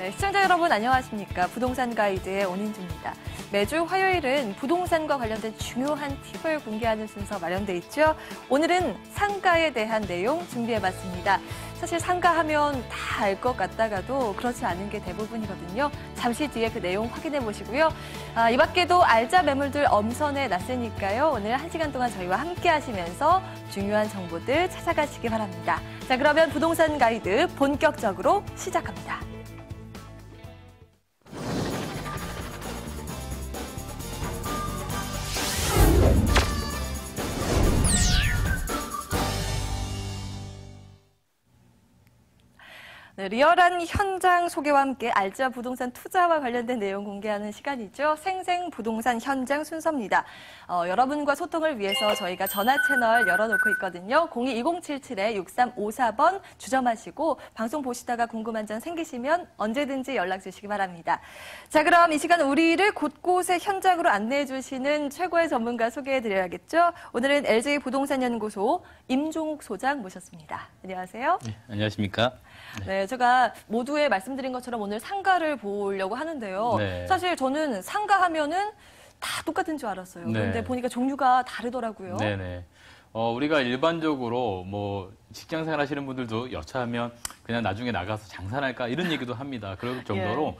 네, 시청자 여러분 안녕하십니까. 부동산 가이드의 온인주입니다. 매주 화요일은 부동산과 관련된 중요한 팁을 공개하는 순서 마련돼 있죠. 오늘은 상가에 대한 내용 준비해봤습니다. 사실 상가하면 다 알 것 같다가도 그렇지 않은 게 대부분이거든요. 잠시 뒤에 그 내용 확인해 보시고요. 이 밖에도 알짜 매물들 엄선해 놨으니까요. 오늘 1시간 동안 저희와 함께 하시면서 중요한 정보들 찾아가시기 바랍니다. 자, 그러면 부동산 가이드 본격적으로 시작합니다. 네, 리얼한 현장 소개와 함께 알짜 부동산 투자와 관련된 내용 공개하는 시간이죠. 생생부동산 현장 순서입니다. 여러분과 소통을 위해서 저희가 전화 채널 열어놓고 있거든요. 02-2077-6354번 주점하시고 방송 보시다가 궁금한 점 생기시면 언제든지 연락 주시기 바랍니다. 자, 그럼 이 시간 우리를 곳곳에 현장으로 안내해 주시는 최고의 전문가 소개해드려야겠죠. 오늘은 LJ부동산연구소 임종욱 소장 모셨습니다. 안녕하세요. 네, 안녕하십니까. 네, 제가 모두에 말씀드린 것처럼 오늘 상가를 보려고 하는데요. 네. 사실 저는 상가 하면은 다 똑같은 줄 알았어요. 네. 그런데 보니까 종류가 다르더라고요. 네네. 우리가 일반적으로 뭐 직장 생활 하시는 분들도 여차하면 그냥 나중에 나가서 장사할까 이런 얘기도 합니다. 그럴 정도로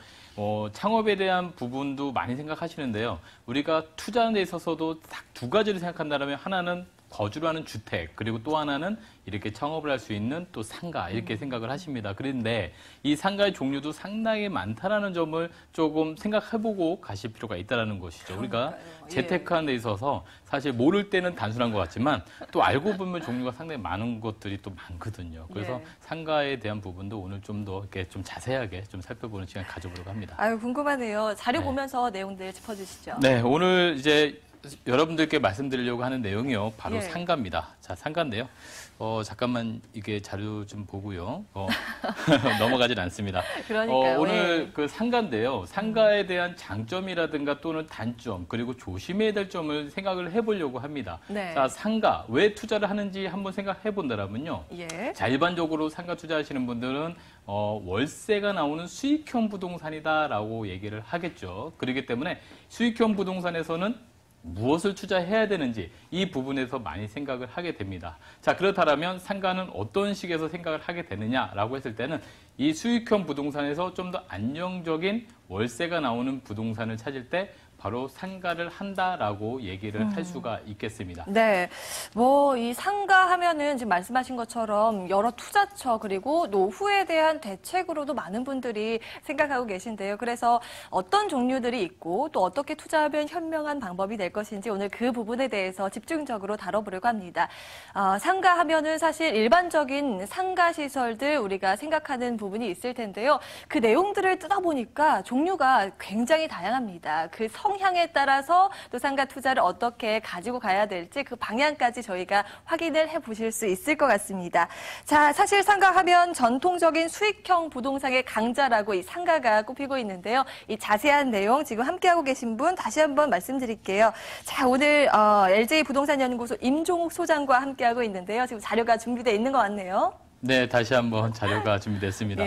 창업에 대한 부분도 많이 생각하시는데요. 우리가 투자하는 데 있어서도 딱 두 가지를 생각한다면 하나는 거주를 하는 주택, 그리고 또 하나는 이렇게 창업을 할 수 있는 또 상가, 이렇게 생각을 하십니다. 그런데 이 상가의 종류도 상당히 많다라는 점을 조금 생각해보고 가실 필요가 있다는 것이죠. 우리가 재테크하는 데 있어서 사실 모를 때는 단순한 것 같지만 또 알고 보면 종류가 상당히 많은 것들이 또 많거든요. 그래서 상가에 대한 부분도 오늘 좀 더 이렇게 좀 자세하게 좀 살펴보는 시간 가져보려고 합니다. 아유, 궁금하네요. 자료 보면서 내용들 짚어주시죠. 네, 오늘 이제 여러분들께 말씀드리려고 하는 내용이요. 바로 상가입니다. 자, 상가인데요. 잠깐만 이게 자료 좀 보고요. 넘어가진 않습니다. 그러니까요. 오늘 그 상가인데요. 상가에 대한 장점이라든가 또는 단점, 그리고 조심해야 될 점을 생각을 해보려고 합니다. 네. 자, 상가, 왜 투자를 하는지 한번 생각해 본다면요. 자, 일반적으로 상가 투자하시는 분들은 월세가 나오는 수익형 부동산이다라고 얘기를 하겠죠. 그렇기 때문에 수익형 부동산에서는 무엇을 투자해야 되는지 이 부분에서 많이 생각을 하게 됩니다. 자, 그렇다면 상가는 어떤 식에서 생각을 하게 되느냐라고 했을 때는 이 수익형 부동산에서 좀 더 안정적인 월세가 나오는 부동산을 찾을 때 바로 상가를 한다라고 얘기를 할 수가 있겠습니다. 네, 이 상가 하면은 지금 말씀하신 것처럼 여러 투자처 그리고 노후에 대한 대책으로도 많은 분들이 생각하고 계신데요. 그래서 어떤 종류들이 있고 또 어떻게 투자하면 현명한 방법이 될 것인지 오늘 그 부분에 대해서 집중적으로 다뤄보려고 합니다. 상가 하면은 사실 일반적인 상가 시설들 우리가 생각하는 부분이 있을 텐데요. 그 내용들을 뜯어보니까 종류가 굉장히 다양합니다. 그 성향에 따라서 또 상가 투자를 어떻게 가지고 가야 될지 그 방향까지 저희가 확인을 해보실 수 있을 것 같습니다. 자, 사실 상가 하면 전통적인 수익형 부동산의 강자라고 이 상가가 꼽히고 있는데요. 이 자세한 내용 지금 함께하고 계신 분 다시 한번 말씀드릴게요. 자, 오늘 LJ부동산연구소 임종욱 소장과 함께하고 있는데요. 지금 자료가 준비되어 있는 것 같네요. 네, 다시 한번 자료가 준비됐습니다.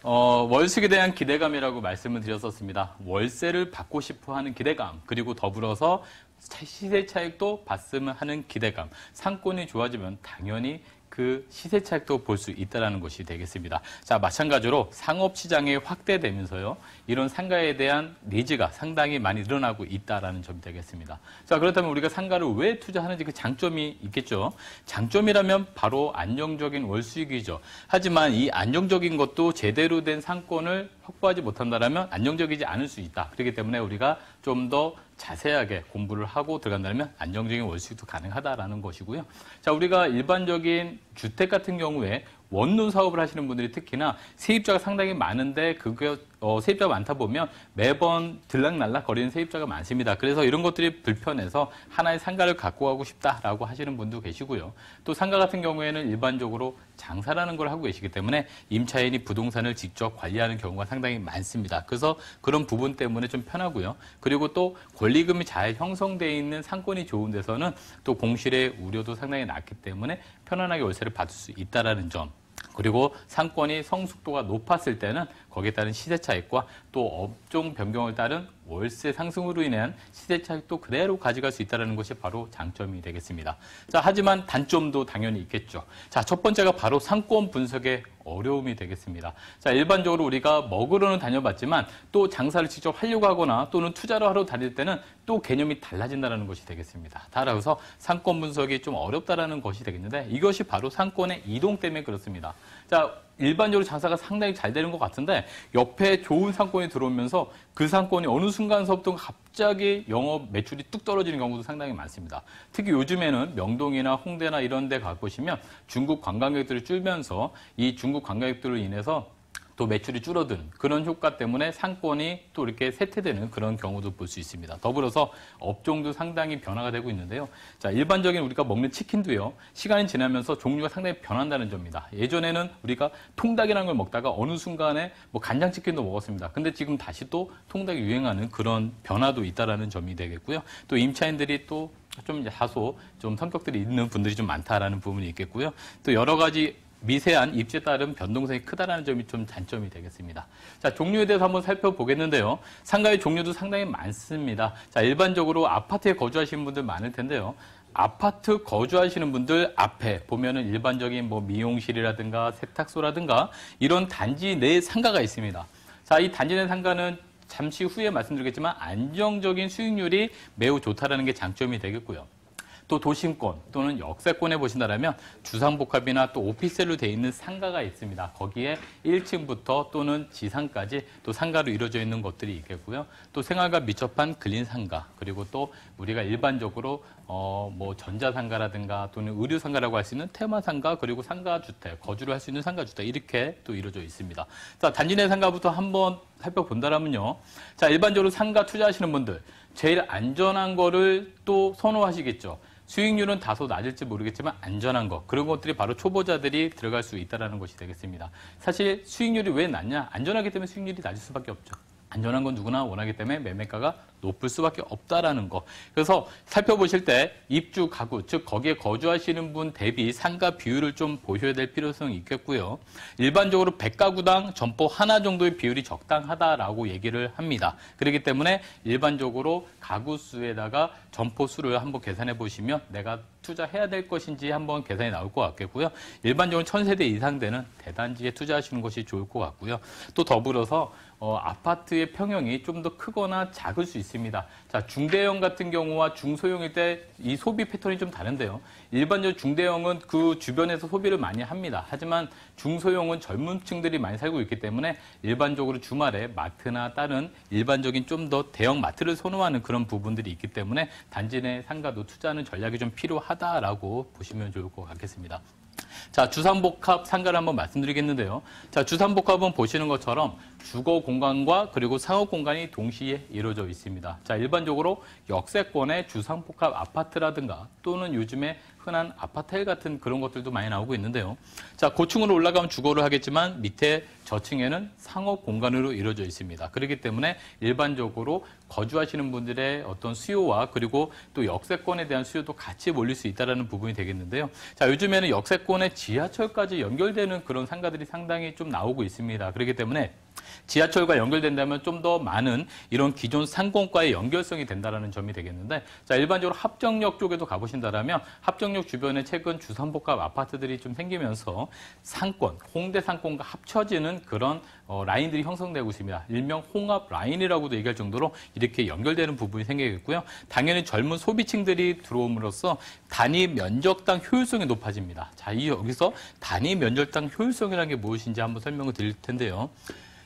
월수익에 대한 기대감이라고 말씀을 드렸었습니다. 월세를 받고 싶어 하는 기대감, 그리고 더불어서 시세 차익도 봤으면 하는 기대감, 상권이 좋아지면 당연히 그 시세 차익도 볼 수 있다는 것이 되겠습니다. 자, 마찬가지로 상업 시장이 확대되면서요. 이런 상가에 대한 니즈가 상당히 많이 늘어나고 있다는 점이 되겠습니다. 자, 그렇다면 우리가 상가를 왜 투자하는지 그 장점이 있겠죠. 장점이라면 바로 안정적인 월수익이죠. 하지만 이 안정적인 것도 제대로 된 상권을 확보하지 못한다면 안정적이지 않을 수 있다. 그렇기 때문에 우리가 좀 더 자세하게 공부를 하고 들어간다면 안정적인 월수익도 가능하다라는 것이고요. 자, 우리가 일반적인 주택 같은 경우에 원룸 사업을 하시는 분들이 특히나 세입자가 상당히 많은데 그게 세입자가 많다 보면 매번 들락날락 거리는 세입자가 많습니다. 그래서 이런 것들이 불편해서 하나의 상가를 갖고 가고 싶다라고 하시는 분도 계시고요. 또 상가 같은 경우에는 일반적으로 장사라는 걸 하고 계시기 때문에 임차인이 부동산을 직접 관리하는 경우가 상당히 많습니다. 그래서 그런 부분 때문에 좀 편하고요. 그리고 또 권리금이 잘 형성되어 있는 상권이 좋은 데서는 또 공실의 우려도 상당히 낮기 때문에 편안하게 월세를 받을 수 있다는 점. 그리고 상권이 성숙도가 높았을 때는 거기에 따른 시세 차익과 또 업종 변경을 따른 월세 상승으로 인한 시세 차익도 그대로 가져갈 수 있다는 것이 바로 장점이 되겠습니다. 자, 하지만 단점도 당연히 있겠죠. 자, 첫 번째가 바로 상권 분석의 어려움이 되겠습니다. 자, 일반적으로 우리가 먹으러는 다녀봤지만 또 장사를 직접 하려고 하거나 또는 투자를 하러 다닐 때는 또 개념이 달라진다는 것이 되겠습니다. 따라서 상권 분석이 좀 어렵다라는 것이 되겠는데 이것이 바로 상권의 이동 때문에 그렇습니다. 자, 일반적으로 장사가 상당히 잘 되는 것 같은데 옆에 좋은 상권이 들어오면서 그 상권이 어느 순간서부터 갑자기 영업 매출이 뚝 떨어지는 경우도 상당히 많습니다. 특히 요즘에는 명동이나 홍대나 이런 데 가보시면 중국 관광객들이 줄면서 이 중국 관광객들로 인해서 또 매출이 줄어든 그런 효과 때문에 상권이 또 이렇게 쇠퇴되는 그런 경우도 볼 수 있습니다. 더불어서 업종도 상당히 변화가 되고 있는데요. 자, 일반적인 우리가 먹는 치킨도요. 시간이 지나면서 종류가 상당히 변한다는 점입니다. 예전에는 우리가 통닭이라는 걸 먹다가 어느 순간에 뭐 간장치킨도 먹었습니다. 근데 지금 다시 또 통닭이 유행하는 그런 변화도 있다라는 점이 되겠고요. 또 임차인들이 또 좀 다소 좀 성격들이 있는 분들이 좀 많다라는 부분이 있겠고요. 또 여러 가지 미세한 입지에 따른 변동성이 크다라는 점이 좀 단점이 되겠습니다. 자, 종류에 대해서 한번 살펴보겠는데요. 상가의 종류도 상당히 많습니다. 자, 일반적으로 아파트에 거주하시는 분들 많을 텐데요. 아파트 거주하시는 분들 앞에 보면은 일반적인 뭐 미용실이라든가 세탁소라든가 이런 단지 내 상가가 있습니다. 자, 이 단지 내 상가는 잠시 후에 말씀드리겠지만 안정적인 수익률이 매우 좋다라는 게 장점이 되겠고요. 또 도심권 또는 역세권에 보신다면 주상복합이나 또 오피스텔로 되어 있는 상가가 있습니다. 거기에 1층부터 또는 지상까지 또 상가로 이루어져 있는 것들이 있겠고요. 또 생활과 밀접한 근린 상가, 그리고 또 우리가 일반적으로 뭐 전자상가라든가 또는 의류상가라고 할 수 있는 테마상가, 그리고 상가주택, 거주를 할 수 있는 상가주택, 이렇게 또 이루어져 있습니다. 자, 단지 내 상가부터 한번 살펴본다면요. 자, 일반적으로 상가 투자하시는 분들 제일 안전한 거를 또 선호하시겠죠. 수익률은 다소 낮을지 모르겠지만 안전한 거, 그런 것들이 바로 초보자들이 들어갈 수 있다는 것이 되겠습니다. 사실 수익률이 왜 낮냐? 안전하기 때문에 수익률이 낮을 수밖에 없죠. 안전한 건 누구나 원하기 때문에 매매가가 높을 수밖에 없다라는 거. 그래서 살펴보실 때 입주 가구, 즉 거기에 거주하시는 분 대비 상가 비율을 좀 보셔야 될 필요성이 있겠고요. 일반적으로 100가구당 점포 하나 정도의 비율이 적당하다라고 얘기를 합니다. 그렇기 때문에 일반적으로 가구 수에다가 점포 수를 한번 계산해 보시면 내가 투자해야 될 것인지 한번 계산이 나올 것 같겠고요. 일반적으로 1000세대 이상 되는 대단지에 투자하시는 것이 좋을 것 같고요. 또 더불어서 아파트의 평형이 좀 더 크거나 작을 수 있습니다. 자, 중대형 같은 경우와 중소형일 때 이 소비 패턴이 좀 다른데요. 일반적으로 중대형은 그 주변에서 소비를 많이 합니다. 하지만 중소형은 젊은 층들이 많이 살고 있기 때문에 일반적으로 주말에 마트나 다른 일반적인 좀 더 대형 마트를 선호하는 그런 부분들이 있기 때문에 단지 내 상가도 투자하는 전략이 좀 필요하다라고 보시면 좋을 것 같겠습니다. 자, 주상복합 상가를 한번 말씀드리겠는데요. 자, 주상복합은 보시는 것처럼 주거 공간과 그리고 상업 공간이 동시에 이루어져 있습니다. 자, 일반적으로 역세권의 주상복합 아파트라든가 또는 요즘에 흔한 아파텔 같은 그런 것들도 많이 나오고 있는데요. 자, 고층으로 올라가면 주거를 하겠지만 밑에 저층에는 상업 공간으로 이루어져 있습니다. 그렇기 때문에 일반적으로 거주하시는 분들의 어떤 수요와 그리고 또 역세권에 대한 수요도 같이 몰릴 수 있다는 부분이 되겠는데요. 자, 요즘에는 역세권에 지하철까지 연결되는 그런 상가들이 상당히 좀 나오고 있습니다. 그렇기 때문에 지하철과 연결된다면 좀 더 많은 이런 기존 상권과의 연결성이 된다는 점이 되겠는데, 자, 일반적으로 합정역 쪽에도 가보신다면 합정역 주변에 최근 주상복합 아파트들이 좀 생기면서 상권, 홍대 상권과 합쳐지는 그런 라인들이 형성되고 있습니다. 일명 홍합 라인이라고도 얘기할 정도로 이렇게 연결되는 부분이 생기겠고요. 당연히 젊은 소비층들이 들어옴으로써 단위 면적당 효율성이 높아집니다. 자, 여기서 단위 면적당 효율성이라는 게 무엇인지 한번 설명을 드릴 텐데요.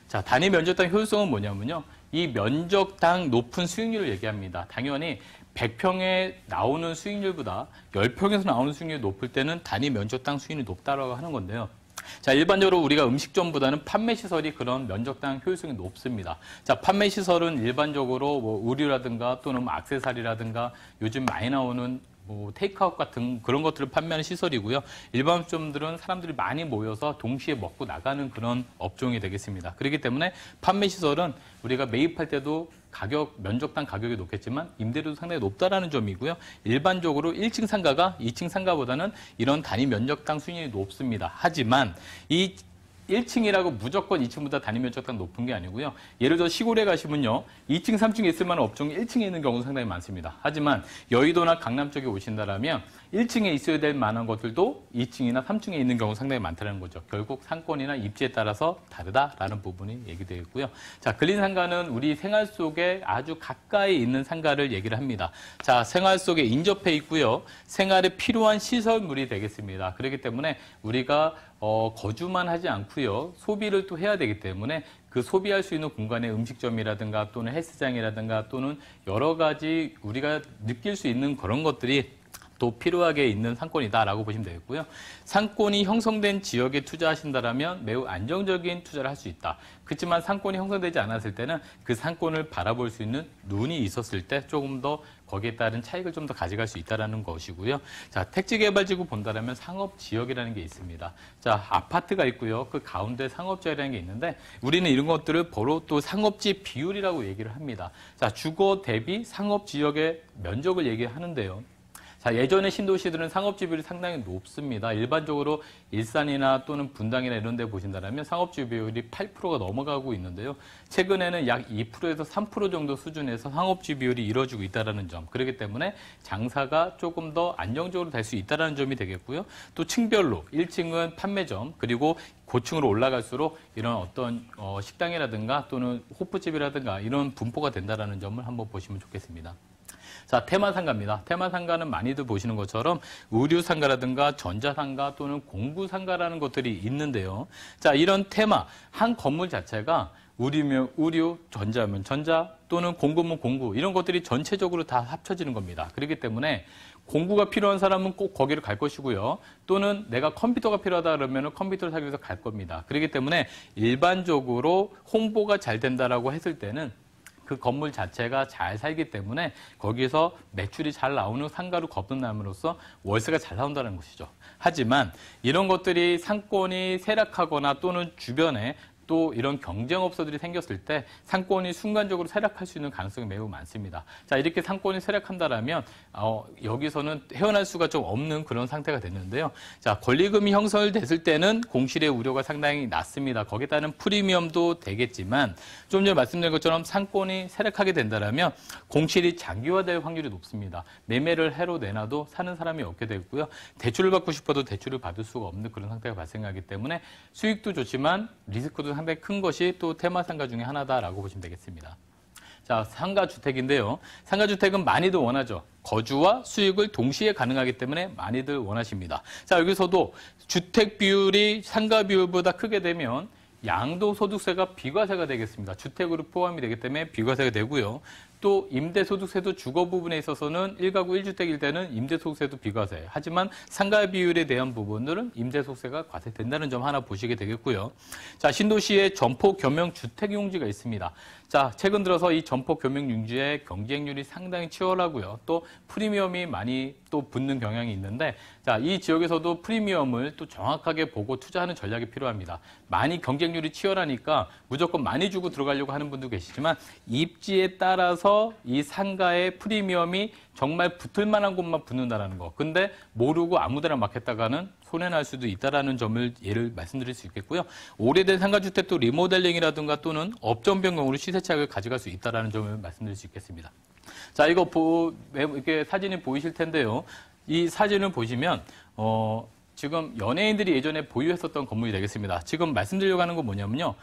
자, 단위 면적당 효율성은 뭐냐면요. 이 면적당 높은 수익률을 얘기합니다. 당연히 100평에 나오는 수익률보다 10평에서 나오는 수익률이 높을 때는 단위 면적당 수익률이 높다라고 하는 건데요. 자, 일반적으로 우리가 음식점보다는 판매시설이 그런 면적당 효율성이 높습니다. 자, 판매시설은 일반적으로 뭐 의류라든가 또는 뭐 액세서리라든가 요즘 많이 나오는 뭐 테이크아웃 같은 그런 것들을 판매하는 시설이고요. 일반 업종들은 사람들이 많이 모여서 동시에 먹고 나가는 그런 업종이 되겠습니다. 그렇기 때문에 판매 시설은 우리가 매입할 때도 면적당 가격이 높겠지만 임대료도 상당히 높다라는 점이고요. 일반적으로 1층 상가가 2층 상가보다는 이런 단위 면적당 수익률이 높습니다. 하지만 이 1층이라고 무조건 2층보다 단위 면적당 높은 게 아니고요. 예를 들어 시골에 가시면요. 2층, 3층에 있을 만한 업종이 1층에 있는 경우도 상당히 많습니다. 하지만 여의도나 강남 쪽에 오신다라면 1층에 있어야 될 만한 것들도 2층이나 3층에 있는 경우가 상당히 많다는 거죠. 결국 상권이나 입지에 따라서 다르다라는 부분이 얘기되고요. 자, 근린 상가는 우리 생활 속에 아주 가까이 있는 상가를 얘기를 합니다. 자, 생활 속에 인접해 있고요. 생활에 필요한 시설물이 되겠습니다. 그렇기 때문에 우리가 거주만 하지 않고요. 소비를 또 해야 되기 때문에 그 소비할 수 있는 공간에 음식점이라든가 또는 헬스장이라든가 또는 여러 가지 우리가 느낄 수 있는 그런 것들이 또 필요하게 있는 상권이다라고 보시면 되겠고요. 상권이 형성된 지역에 투자하신다면 매우 안정적인 투자를 할 수 있다. 그렇지만 상권이 형성되지 않았을 때는 그 상권을 바라볼 수 있는 눈이 있었을 때 조금 더 거기에 따른 차익을 좀 더 가져갈 수 있다는 것이고요. 자, 택지개발지구 본다라면 상업지역이라는 게 있습니다. 자, 아파트가 있고요. 그 가운데 상업지역이라는 게 있는데 우리는 이런 것들을 바로 또 상업지 비율이라고 얘기를 합니다. 자, 주거 대비 상업지역의 면적을 얘기하는데요. 자, 예전에 신도시들은 상업지 비율이 상당히 높습니다. 일반적으로 일산이나 또는 분당이나 이런 데 보신다면 상업지 비율이 8%가 넘어가고 있는데요. 최근에는 약 2%에서 3% 정도 수준에서 상업지 비율이 이루어지고 있다는 점. 그렇기 때문에 장사가 조금 더 안정적으로 될 수 있다는 점이 되겠고요. 또 층별로 1층은 판매점, 그리고 고층으로 올라갈수록 이런 어떤 식당이라든가 또는 호프집이라든가 이런 분포가 된다는 점을 한번 보시면 좋겠습니다. 자, 테마상가입니다. 테마상가는 많이들 보시는 것처럼 의류상가라든가 전자상가 또는 공구상가라는 것들이 있는데요. 자, 이런 테마, 한 건물 자체가 의류면 의류, 전자면 전자 또는 공구면 공구 이런 것들이 전체적으로 다 합쳐지는 겁니다. 그렇기 때문에 공구가 필요한 사람은 꼭 거기를 갈 것이고요. 또는 내가 컴퓨터가 필요하다 그러면 컴퓨터를 사기 위해서 갈 겁니다. 그렇기 때문에 일반적으로 홍보가 잘 된다라고 했을 때는 그 건물 자체가 잘 살기 때문에 거기서 매출이 잘 나오는 상가로 거듭남으로써 월세가 잘 나온다는 것이죠. 하지만 이런 것들이 상권이 쇠락하거나 또는 주변에 또 이런 경쟁업소들이 생겼을 때 상권이 순간적으로 쇠락할 수 있는 가능성이 매우 많습니다. 자, 이렇게 상권이 쇠락한다라면 여기서는 헤어날 수가 좀 없는 그런 상태가 됐는데요. 자, 권리금이 형성됐을 때는 공실의 우려가 상당히 낮습니다. 거기에 따른 프리미엄도 되겠지만 좀 전에 말씀드린 것처럼 상권이 쇠락하게 된다라면 공실이 장기화될 확률이 높습니다. 매매를 해로 내놔도 사는 사람이 없게 되고요. 대출을 받고 싶어도 대출을 받을 수가 없는 그런 상태가 발생하기 때문에 수익도 좋지만 리스크도 상당히 큰 것이 또 테마상가 중에 하나다라고 보시면 되겠습니다. 자, 상가주택인데요. 상가주택은 많이들 원하죠. 거주와 수익을 동시에 가능하기 때문에 많이들 원하십니다. 자, 여기서도 주택 비율이 상가 비율보다 크게 되면 양도소득세가 비과세가 되겠습니다. 주택으로 포함이 되기 때문에 비과세가 되고요. 또 임대소득세도 주거 부분에 있어서는 1가구 1주택일 때는 임대소득세도 비과세. 하지만 상가 비율에 대한 부분들은 임대소득세가 과세된다는 점 하나 보시게 되겠고요. 자, 신도시에 점포 겸용 주택용지가 있습니다. 자, 최근 들어서 이 점포 겸용 용지의 경쟁률이 상당히 치열하고요. 또 프리미엄이 많이 또 붙는 경향이 있는데, 자, 이 지역에서도 프리미엄을 또 정확하게 보고 투자하는 전략이 필요합니다. 많이 경쟁률이 치열하니까 무조건 많이 주고 들어가려고 하는 분도 계시지만 입지에 따라서 이 상가의 프리미엄이 정말 붙을 만한 곳만 붙는다는 거. 근데 모르고 아무데나 막 했다가는 손해날 수도 있다는 점을 예를 말씀드릴 수 있겠고요. 오래된 상가주택도 리모델링이라든가 또는 업종 변경으로 시세 차익을 가져갈 수 있다는 점을 말씀드릴 수 있겠습니다. 자, 이거 이렇게 사진이 보이실 텐데요. 이 사진을 보시면 지금 연예인들이 예전에 보유했었던 건물이 되겠습니다. 지금 말씀드리려고 하는 건 뭐냐면요.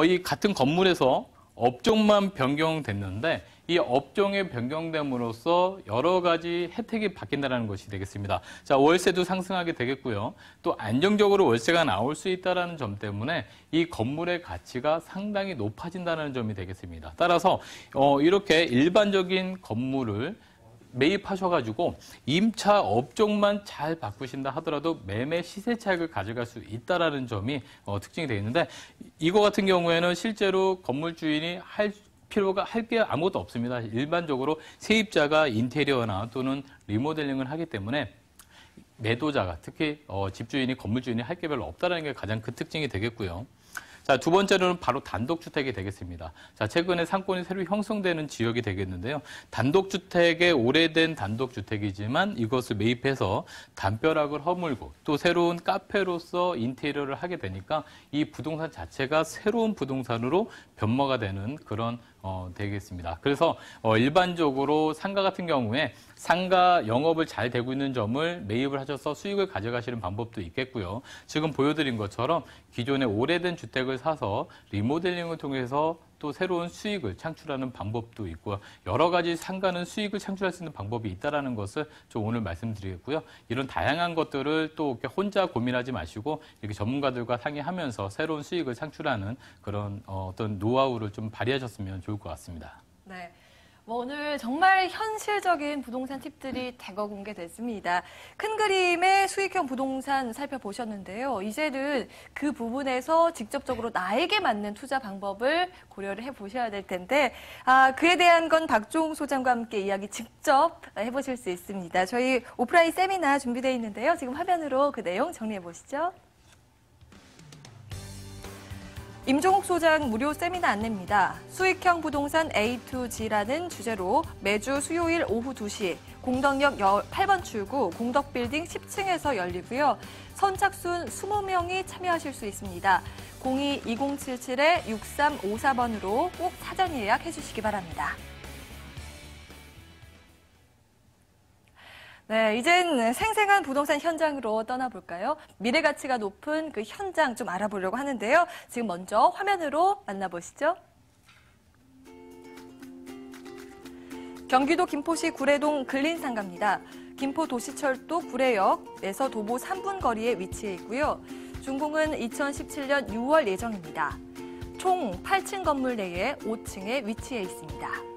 이 같은 건물에서 업종만 변경됐는데 이 업종의 변경됨으로써 여러 가지 혜택이 바뀐다는 것이 되겠습니다. 자, 월세도 상승하게 되겠고요. 또 안정적으로 월세가 나올 수 있다는 점 때문에 이 건물의 가치가 상당히 높아진다는 점이 되겠습니다. 따라서 이렇게 일반적인 건물을 매입하셔가지고 임차 업종만 잘 바꾸신다 하더라도 매매 시세 차익을 가져갈 수 있다는 점이 특징이 되어 있는데 이거 같은 경우에는 실제로 건물 주인이 필요가 할 게 아무것도 없습니다. 일반적으로 세입자가 인테리어나 또는 리모델링을 하기 때문에 매도자가 특히 집주인이 건물주인이 할 게 별로 없다는 게 가장 큰 특징이 되겠고요. 자, 두 번째로는 바로 단독주택이 되겠습니다. 자, 최근에 상권이 새로 형성되는 지역이 되겠는데요. 단독주택의 오래된 단독주택이지만 이것을 매입해서 담벼락을 허물고 또 새로운 카페로서 인테리어를 하게 되니까 이 부동산 자체가 새로운 부동산으로 변모가 되는 그런 되겠습니다. 그래서 일반적으로 상가 같은 경우에 상가 영업을 잘 되고 있는 점을 매입을 하셔서 수익을 가져가시는 방법도 있겠고요. 지금 보여드린 것처럼 기존의 오래된 주택을 사서 리모델링을 통해서 또 새로운 수익을 창출하는 방법도 있고요. 여러 가지 상가는 수익을 창출할 수 있는 방법이 있다는 것을 좀 오늘 말씀드리겠고요. 이런 다양한 것들을 또 이렇게 혼자 고민하지 마시고 이렇게 전문가들과 상의하면서 새로운 수익을 창출하는 그런 어떤 노하우를 좀 발휘하셨으면 좋을 것 같습니다. 네. 오늘 정말 현실적인 부동산 팁들이 대거 공개됐습니다. 큰 그림의 수익형 부동산 살펴보셨는데요. 이제는 그 부분에서 직접적으로 나에게 맞는 투자 방법을 고려를 해보셔야 될 텐데 그에 대한 건 박종 소장과 함께 이야기 직접 해보실 수 있습니다. 저희 오프라인 세미나 준비되어 있는데요. 지금 화면으로 그 내용 정리해 보시죠. 임종욱 소장 무료 세미나 안내입니다. 수익형 부동산 A2G라는 주제로 매주 수요일 오후 2시 공덕역 8번 출구 공덕빌딩 10층에서 열리고요. 선착순 20명이 참여하실 수 있습니다. 02-2077-6354번으로 꼭 사전 예약해 주시기 바랍니다. 네, 이젠 생생한 부동산 현장으로 떠나볼까요? 미래 가치가 높은 그 현장 좀 알아보려고 하는데요. 지금 먼저 화면으로 만나보시죠. 경기도 김포시 구례동 근린상가입니다. 김포도시철도 구례역에서 도보 3분 거리에 위치해 있고요. 준공은 2017년 6월 예정입니다. 총 8층 건물 내에 5층에 위치해 있습니다.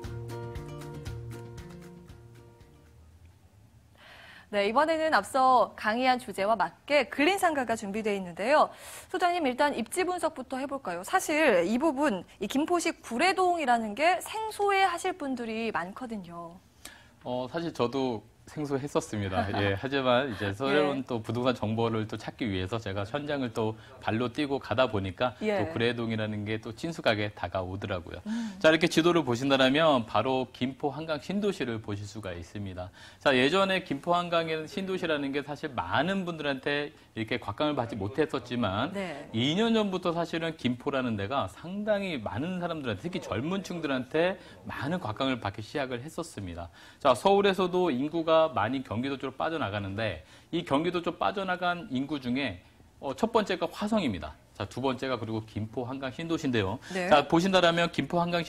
네, 이번에는 앞서 강의한 주제와 맞게 근린상가가 준비되어 있는데요. 소장님, 일단 입지 분석부터 해볼까요? 사실 이 부분, 이 김포시 구례동이라는 게 생소해 하실 분들이 많거든요. 사실 저도 생소했었습니다. 예, 하지만 이제 새로운 또 부동산 정보를 또 찾기 위해서 제가 현장을 또 발로 뛰고 가다 보니까 또 구례동이라는 게 또 친숙하게 다가오더라고요. 자, 이렇게 지도를 보신다면 바로 김포 한강 신도시를 보실 수가 있습니다. 자, 예전에 김포 한강의 신도시라는 게 사실 많은 분들한테 이렇게 곽광을 받지 못했었지만 2년 전부터 사실은 김포라는 데가 상당히 많은 사람들한테 특히 젊은 층들한테 많은 곽광을 받기 시작을 했었습니다. 자, 서울에서도 인구가 많이 경기도 쪽으로 빠져나가는데 이 경기도 쪽 빠져나간 인구 중에 첫 번째가 화성입니다. 자, 두 번째가 그리고 김포 한강 신도시인데요. 자, 보신다라면 김포 한강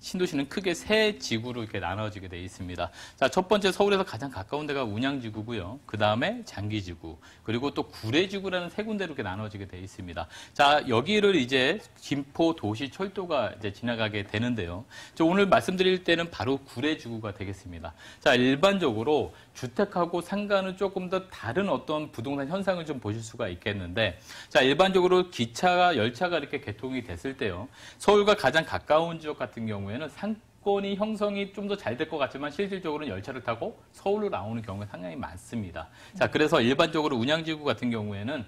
신도시는 크게 세 지구로 이렇게 나눠지게 되어 있습니다. 자, 첫 번째 서울에서 가장 가까운 데가 운양지구고요. 그 다음에 장기지구, 그리고 또 구례지구라는 세 군데로 이렇게 나눠지게 되어 있습니다. 자, 여기를 이제 김포 도시철도가 이제 지나가게 되는데요. 저 오늘 말씀드릴 때는 바로 구례지구가 되겠습니다. 자, 일반적으로 주택하고 상가는 조금 더 다른 어떤 부동산 현상을 좀 보실 수가 있겠는데, 자, 일반적으로 기차가 열차가 이렇게 개통이 됐을 때요. 서울과 가장 가까운 지역 같은 경우에는 상권이 형성이 좀 더 잘 될 것 같지만 실질적으로는 열차를 타고 서울로 나오는 경우가 상당히 많습니다. 자, 그래서 일반적으로 운양지구 같은 경우에는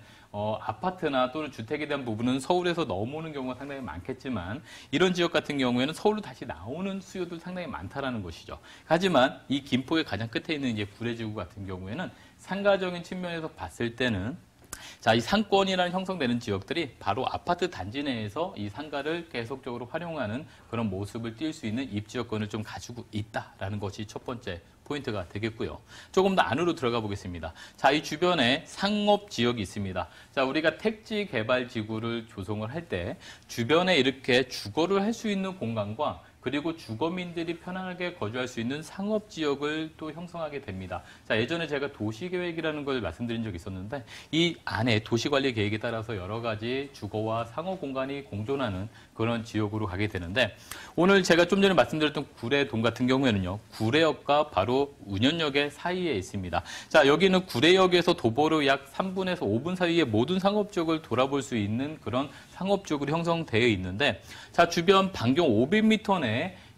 아파트나 또는 주택에 대한 부분은 서울에서 넘어오는 경우가 상당히 많겠지만 이런 지역 같은 경우에는 서울로 다시 나오는 수요도 상당히 많다라는 것이죠. 하지만 이 김포의 가장 끝에 있는 이제 구례지구 같은 경우에는 상가적인 측면에서 봤을 때는 자, 이 상권이라는 형성되는 지역들이 바로 아파트 단지 내에서 이 상가를 계속적으로 활용하는 그런 모습을 띌 수 있는 입지 여건을 좀 가지고 있다라는 것이 첫 번째 포인트가 되겠고요. 조금 더 안으로 들어가 보겠습니다. 자, 이 주변에 상업 지역이 있습니다. 자, 우리가 택지 개발 지구를 조성을 할 때 주변에 이렇게 주거를 할 수 있는 공간과 그리고 주거민들이 편안하게 거주할 수 있는 상업지역을 또 형성하게 됩니다. 자, 예전에 제가 도시계획이라는 걸 말씀드린 적이 있었는데 이 안에 도시관리 계획에 따라서 여러 가지 주거와 상업 공간이 공존하는 그런 지역으로 가게 되는데 오늘 제가 좀 전에 말씀드렸던 구례동 같은 경우에는요. 구례역과 바로 운현역의 사이에 있습니다. 자, 여기는 구례역에서 도보로 약 3분에서 5분 사이에 모든 상업지역을 돌아볼 수 있는 그런 상업지역으로 형성되어 있는데 자, 주변 반경 500m 내에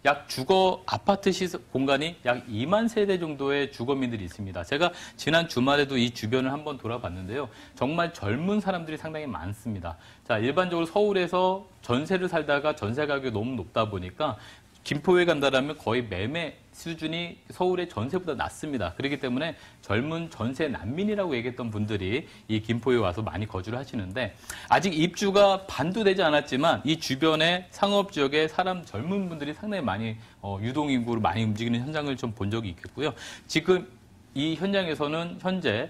약 주거 아파트 시설 공간이 약 2만 세대 정도의 주거민들이 있습니다. 제가 지난 주말에도 이 주변을 한번 돌아봤는데요. 정말 젊은 사람들이 상당히 많습니다. 자, 일반적으로 서울에서 전세를 살다가 전세 가격이 너무 높다 보니까 김포에 간다라면 거의 매매 수준이 서울의 전세보다 낮습니다. 그렇기 때문에 젊은 전세 난민이라고 얘기했던 분들이 이 김포에 와서 많이 거주를 하시는데 아직 입주가 반도 되지 않았지만 이 주변의 상업 지역에 젊은 분들이 상당히 많이 유동인구로 많이 움직이는 현장을 좀 본 적이 있겠고요. 지금 이 현장에서는 현재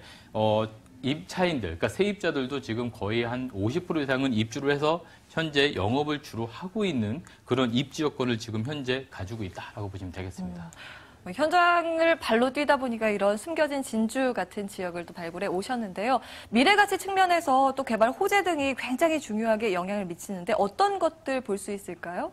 입차인들, 그러니까 세입자들도 지금 거의 한 50% 이상은 입주를 해서 현재 영업을 주로 하고 있는 그런 입지 여건을 지금 현재 가지고 있다라고 보시면 되겠습니다. 현장을 발로 뛰다 보니까 이런 숨겨진 진주 같은 지역을 또 발굴해 오셨는데요. 미래가치 측면에서 또 개발 호재 등이 굉장히 중요하게 영향을 미치는데 어떤 것들 볼 수 있을까요?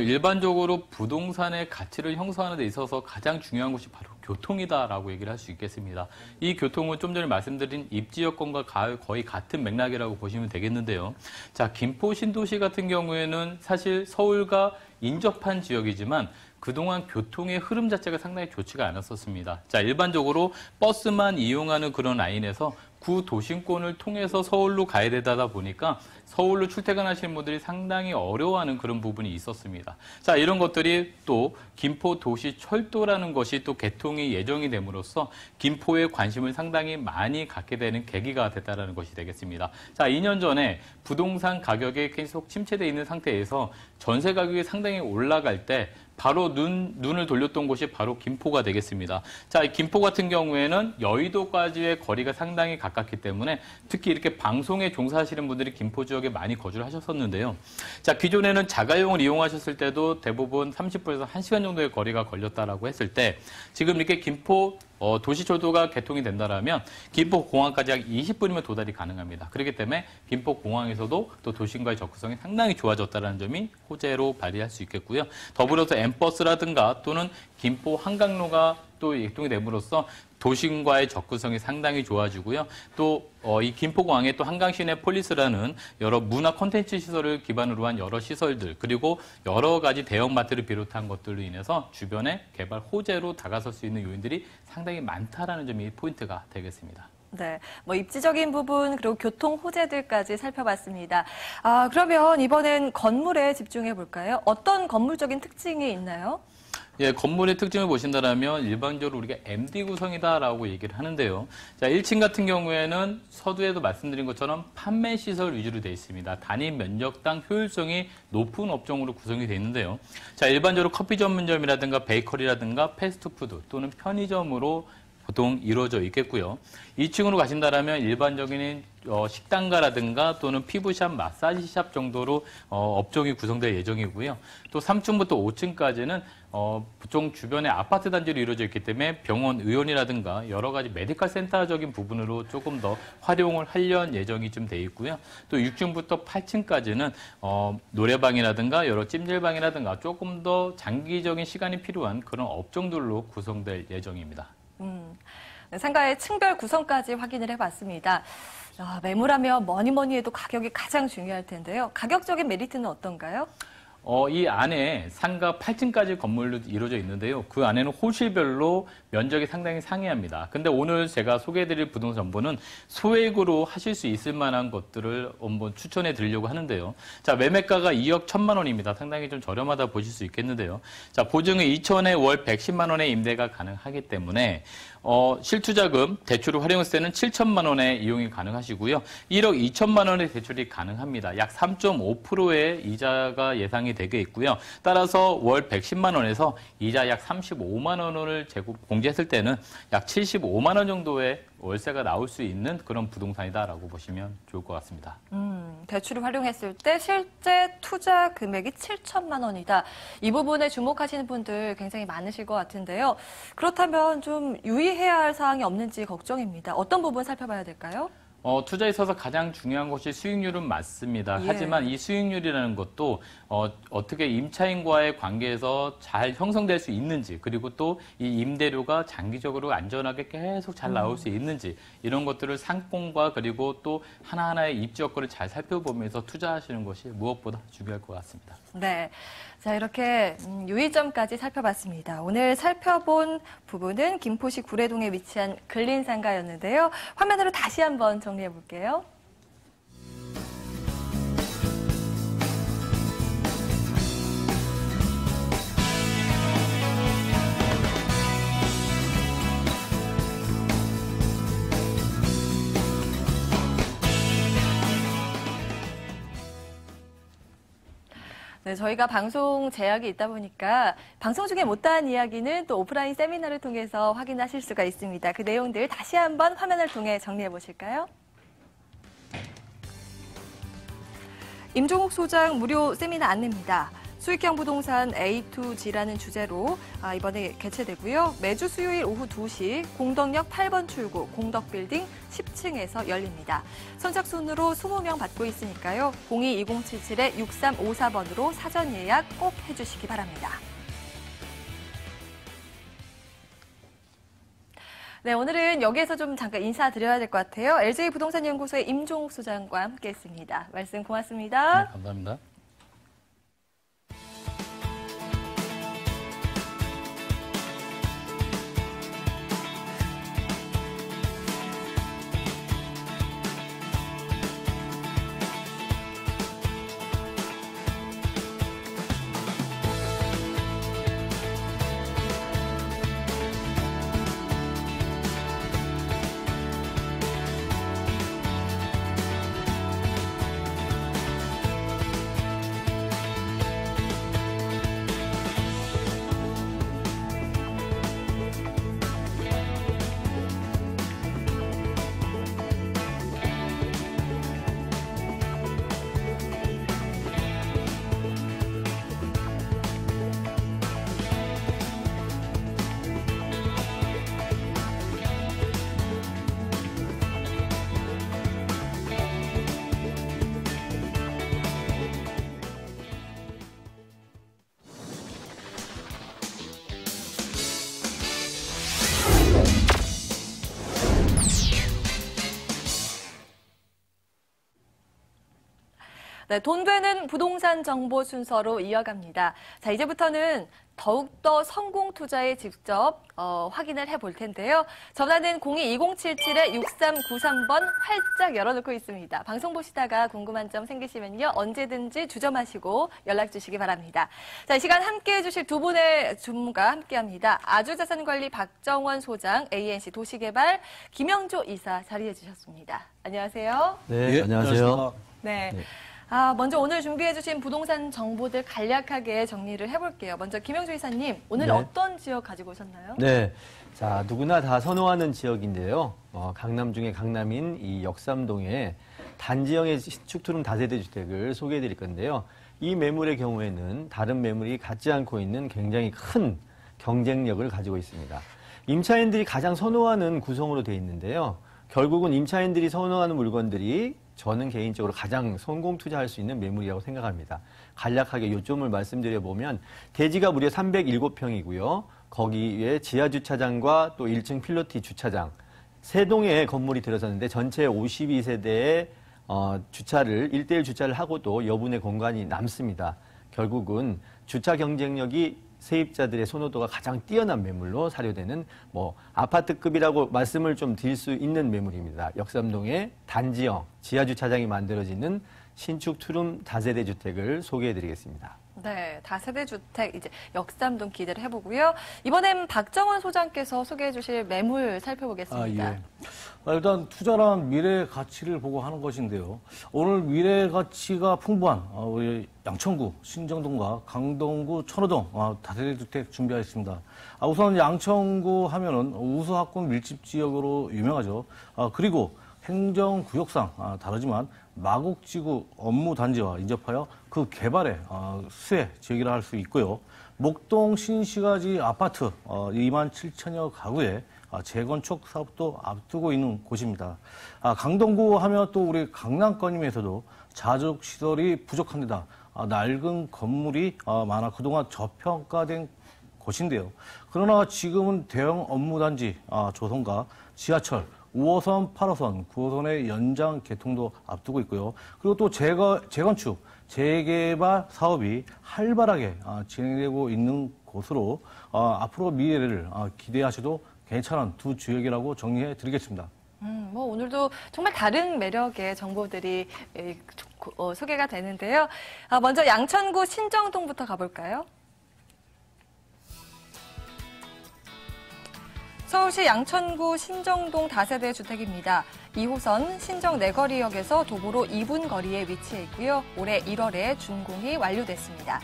일반적으로 부동산의 가치를 형성하는 데 있어서 가장 중요한 것이 바로 교통이다라고 얘기를 할 수 있겠습니다. 이 교통은 좀 전에 말씀드린 입지 여건과 거의 같은 맥락이라고 보시면 되겠는데요. 자, 김포 신도시 같은 경우에는 사실 서울과 인접한 지역이지만 그동안 교통의 흐름 자체가 상당히 좋지가 않았었습니다. 자, 일반적으로 버스만 이용하는 그런 라인에서 구도심권을 통해서 서울로 가야 되다 보니까 서울로 출퇴근하시는 분들이 상당히 어려워하는 그런 부분이 있었습니다. 자, 이런 것들이 또 김포 도시 철도라는 것이 또 개통이 예정이 됨으로써 김포에 관심을 상당히 많이 갖게 되는 계기가 됐다는 것이 되겠습니다. 자, 2년 전에 부동산 가격이 계속 침체되어 있는 상태에서 전세 가격이 상당히 올라갈 때 바로 눈을 돌렸던 곳이 바로 김포가 되겠습니다. 자, 김포 같은 경우에는 여의도까지의 거리가 상당히 가깝기 때문에 특히 이렇게 방송에 종사하시는 분들이 김포 지역에 많이 거주를 하셨었는데요. 자, 기존에는 자가용을 이용하셨을 때도 대부분 30분에서 1시간 정도의 거리가 걸렸다라고 했을 때 지금 이렇게 김포 도시철도가 개통이 된다라면 김포공항까지 약 20분이면 도달이 가능합니다. 그렇기 때문에 김포공항에서도 또 도심과의 접근성이 상당히 좋아졌다는 점이 호재로 발휘할 수 있겠고요. 더불어서 엠버스라든가 또는 김포 한강로가 또 개통이 됨으로써 도심과의 접근성이 상당히 좋아지고요. 또 이 김포공항에 또 한강시내 폴리스라는 여러 문화 콘텐츠 시설을 기반으로 한 여러 시설들 그리고 여러 가지 대형마트를 비롯한 것들로 인해서 주변에 개발 호재로 다가설 수 있는 요인들이 상당히 많다라는 점이 포인트가 되겠습니다. 네, 입지적인 부분 그리고 교통 호재들까지 살펴봤습니다. 그러면 이번엔 건물에 집중해 볼까요? 어떤 건물적인 특징이 있나요? 예, 건물의 특징을 보신다면 일반적으로 우리가 MD 구성이다라고 얘기를 하는데요. 자, 1층 같은 경우에는 서두에도 말씀드린 것처럼 판매 시설 위주로 되어 있습니다. 단위 면적당 효율성이 높은 업종으로 구성이 되어 있는데요. 자, 일반적으로 커피 전문점이라든가 베이커리라든가 패스트푸드 또는 편의점으로 보통 이루어져 있겠고요. 2층으로 가신다면 일반적인 식당가라든가 또는 피부샵, 마사지샵 정도로 업종이 구성될 예정이고요. 또 3층부터 5층까지는 보통 주변에 아파트 단지로 이루어져 있기 때문에 병원, 의원이라든가 여러 가지 메디컬 센터적인 부분으로 조금 더 활용을 하려는 예정이 좀 돼 있고요. 또 6층부터 8층까지는 노래방이라든가 여러 찜질방이라든가 조금 더 장기적인 시간이 필요한 그런 업종들로 구성될 예정입니다. 상가의 층별 구성까지 확인을 해봤습니다. 매물하면 뭐니 해도 가격이 가장 중요할 텐데요. 가격적인 메리트는 어떤가요? 이 안에 상가 8층까지 건물로 이루어져 있는데요. 그 안에는 호실별로 면적이 상당히 상이합니다. 근데 오늘 제가 소개해드릴 부동산 정보는 소액으로 하실 수 있을 만한 것들을 한번 추천해 드리려고 하는데요. 자, 매매가가 2억 1천만 원입니다. 상당히 좀 저렴하다 보실 수 있겠는데요. 자, 보증은 2천에 월 110만 원의 임대가 가능하기 때문에 실투자금 대출을 활용했을 때는 7천만 원의 이용이 가능하시고요. 1억 2천만 원의 대출이 가능합니다. 약 3.5%의 이자가 예상이 되게 있고요. 따라서 월 110만 원에서 이자 약 35만 원을 공제했을 때는 약 75만 원 정도의 월세가 나올 수 있는 그런 부동산이다라고 보시면 좋을 것 같습니다. 대출을 활용했을 때 실제 투자 금액이 7천만 원이다. 이 부분에 주목하시는 분들 굉장히 많으실 것 같은데요. 그렇다면 좀 유의해야 할 사항이 없는지 걱정입니다. 어떤 부분 살펴봐야 될까요? 투자에 있어서 가장 중요한 것이 수익률은 맞습니다. 예. 하지만 이 수익률이라는 것도 어떻게 임차인과의 관계에서 잘 형성될 수 있는지, 그리고 또 이 임대료가 장기적으로 안전하게 계속 잘 나올 수 있는지, 이런 것들을 상권과 그리고 또 하나하나의 입지 여건을 잘 살펴보면서 투자하시는 것이 무엇보다 중요할 것 같습니다. 네. 자, 이렇게 유의점까지 살펴봤습니다. 오늘 살펴본 부분은 김포시 구례동에 위치한 근린상가였는데요. 화면으로 다시 한번 정리해 볼게요. 네, 저희가 방송 제약이 있다 보니까 방송 중에 못다한 이야기는 또 오프라인 세미나를 통해서 확인하실 수가 있습니다. 그 내용들 다시 한번 화면을 통해 정리해 보실까요? 임종욱 소장 무료 세미나 안내입니다. 수익형 부동산 A2G라는 주제로 이번에 개최되고요. 매주 수요일 오후 2시 공덕역 8번 출구 공덕빌딩 10층에서 열립니다. 선착순으로 20명 받고 있으니까요. 02-2077-6354번으로 사전 예약 꼭 해주시기 바랍니다. 네, 오늘은 여기에서 좀 잠깐 인사드려야 될 것 같아요. LG부동산연구소의 임종욱 소장과 함께했습니다. 말씀 고맙습니다. 네, 감사합니다. 네, 돈 되는 부동산 정보 순서로 이어갑니다. 자, 이제부터는 더욱더 성공 투자에 직접 확인을 해볼 텐데요. 전화는 02-2077-6393번 활짝 열어놓고 있습니다. 방송 보시다가 궁금한 점 생기시면요. 언제든지 주점하시고 연락 주시기 바랍니다. 자, 이 시간 함께해 주실 두 분의 전문가 함께합니다. 아주자산관리 박정원 소장, ANC 도시개발 김영조 이사 자리해 주셨습니다. 안녕하세요. 네, 예, 안녕하세요. 네. 네. 먼저 오늘 준비해주신 부동산 정보들 간략하게 정리를 해볼게요. 먼저 김영주 이사님, 오늘 네. 어떤 지역 가지고 오셨나요? 네. 자, 누구나 다 선호하는 지역인데요. 강남 중에 강남인 이 역삼동에 단지형의 신축투룸 다세대 주택을 소개해 드릴 건데요. 이 매물의 경우에는 다른 매물이 갖지 않고 있는 굉장히 큰 경쟁력을 가지고 있습니다. 임차인들이 가장 선호하는 구성으로 되어 있는데요. 결국은 임차인들이 선호하는 물건들이 저는 개인적으로 가장 성공 투자할 수 있는 매물이라고 생각합니다. 간략하게 요점을 말씀드려보면 대지가 무려 307평이고요. 거기에 지하주차장과 또 1층 필로티 주차장, 세 동의 건물이 들어섰는데 전체 52세대의 주차를 1대1 주차를 하고도 여분의 공간이 남습니다. 결국은 주차 경쟁력이 세입자들의 선호도가 가장 뛰어난 매물로 사료되는 아파트급이라고 말씀을 좀 드릴 수 있는 매물입니다. 역삼동의 단지형 지하주차장이 만들어지는 신축 투룸 다세대 주택을 소개해드리겠습니다. 네, 다세대 주택 이제 역삼동 기대를 해보고요. 이번엔 박정원 소장께서 소개해 주실 매물 살펴보겠습니다. 예. 일단 투자란 미래 가치를 보고 하는 것인데요. 오늘 미래 가치가 풍부한 우리 양천구, 신정동과 강동구, 천호동 다세대 주택 준비하였습니다. 우선 양천구 하면은 우수학군 밀집 지역으로 유명하죠. 그리고 행정구역상 다르지만 마곡지구 업무단지와 인접하여 그 개발의 수혜 지역이라 할 수 있고요. 목동 신시가지 아파트 27,000여 가구에 재건축 사업도 앞두고 있는 곳입니다. 강동구 하면 또 우리 강남권임에서도 자족 시설이 부족한 데다 낡은 건물이 많아 그동안 저평가된 곳인데요. 그러나 지금은 대형 업무단지 조성과 지하철, 5호선, 8호선, 9호선의 연장 개통도 앞두고 있고요. 그리고 또 재건축, 재개발 사업이 활발하게 진행되고 있는 곳으로 앞으로 미래를 기대하셔도 괜찮은 두 지역이라고 정리해 드리겠습니다. 뭐 오늘도 정말 다른 매력의 정보들이 소개가 되는데요. 먼저 양천구 신정동부터 가볼까요? 서울시 양천구 신정동 다세대 주택입니다. 2호선 신정 내거리역에서 도보로 2분 거리에 위치해 있고요. 올해 1월에 준공이 완료됐습니다.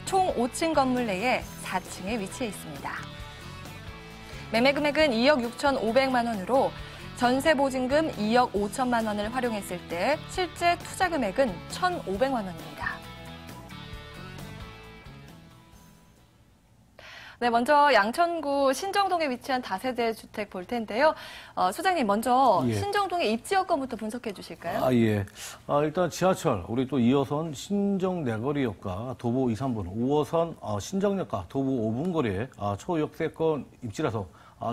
총 5층 건물 내에 4층에 위치해 있습니다. 매매 금액은 2억 6,500만 원으로 전세 보증금 2억 5천만 원을 활용했을 때 실제 투자 금액은 1,500만 원입니다. 네, 먼저 양천구 신정동에 위치한 다세대 주택 볼 텐데요. 소장님, 먼저 신정동의 입지 여건부터 분석해 주실까요? 예. 일단 지하철, 우리 또 2호선 신정 내거리역과 도보 2, 3분, 5호선 신정역과 도보 5분 거리에 초역세권 입지라서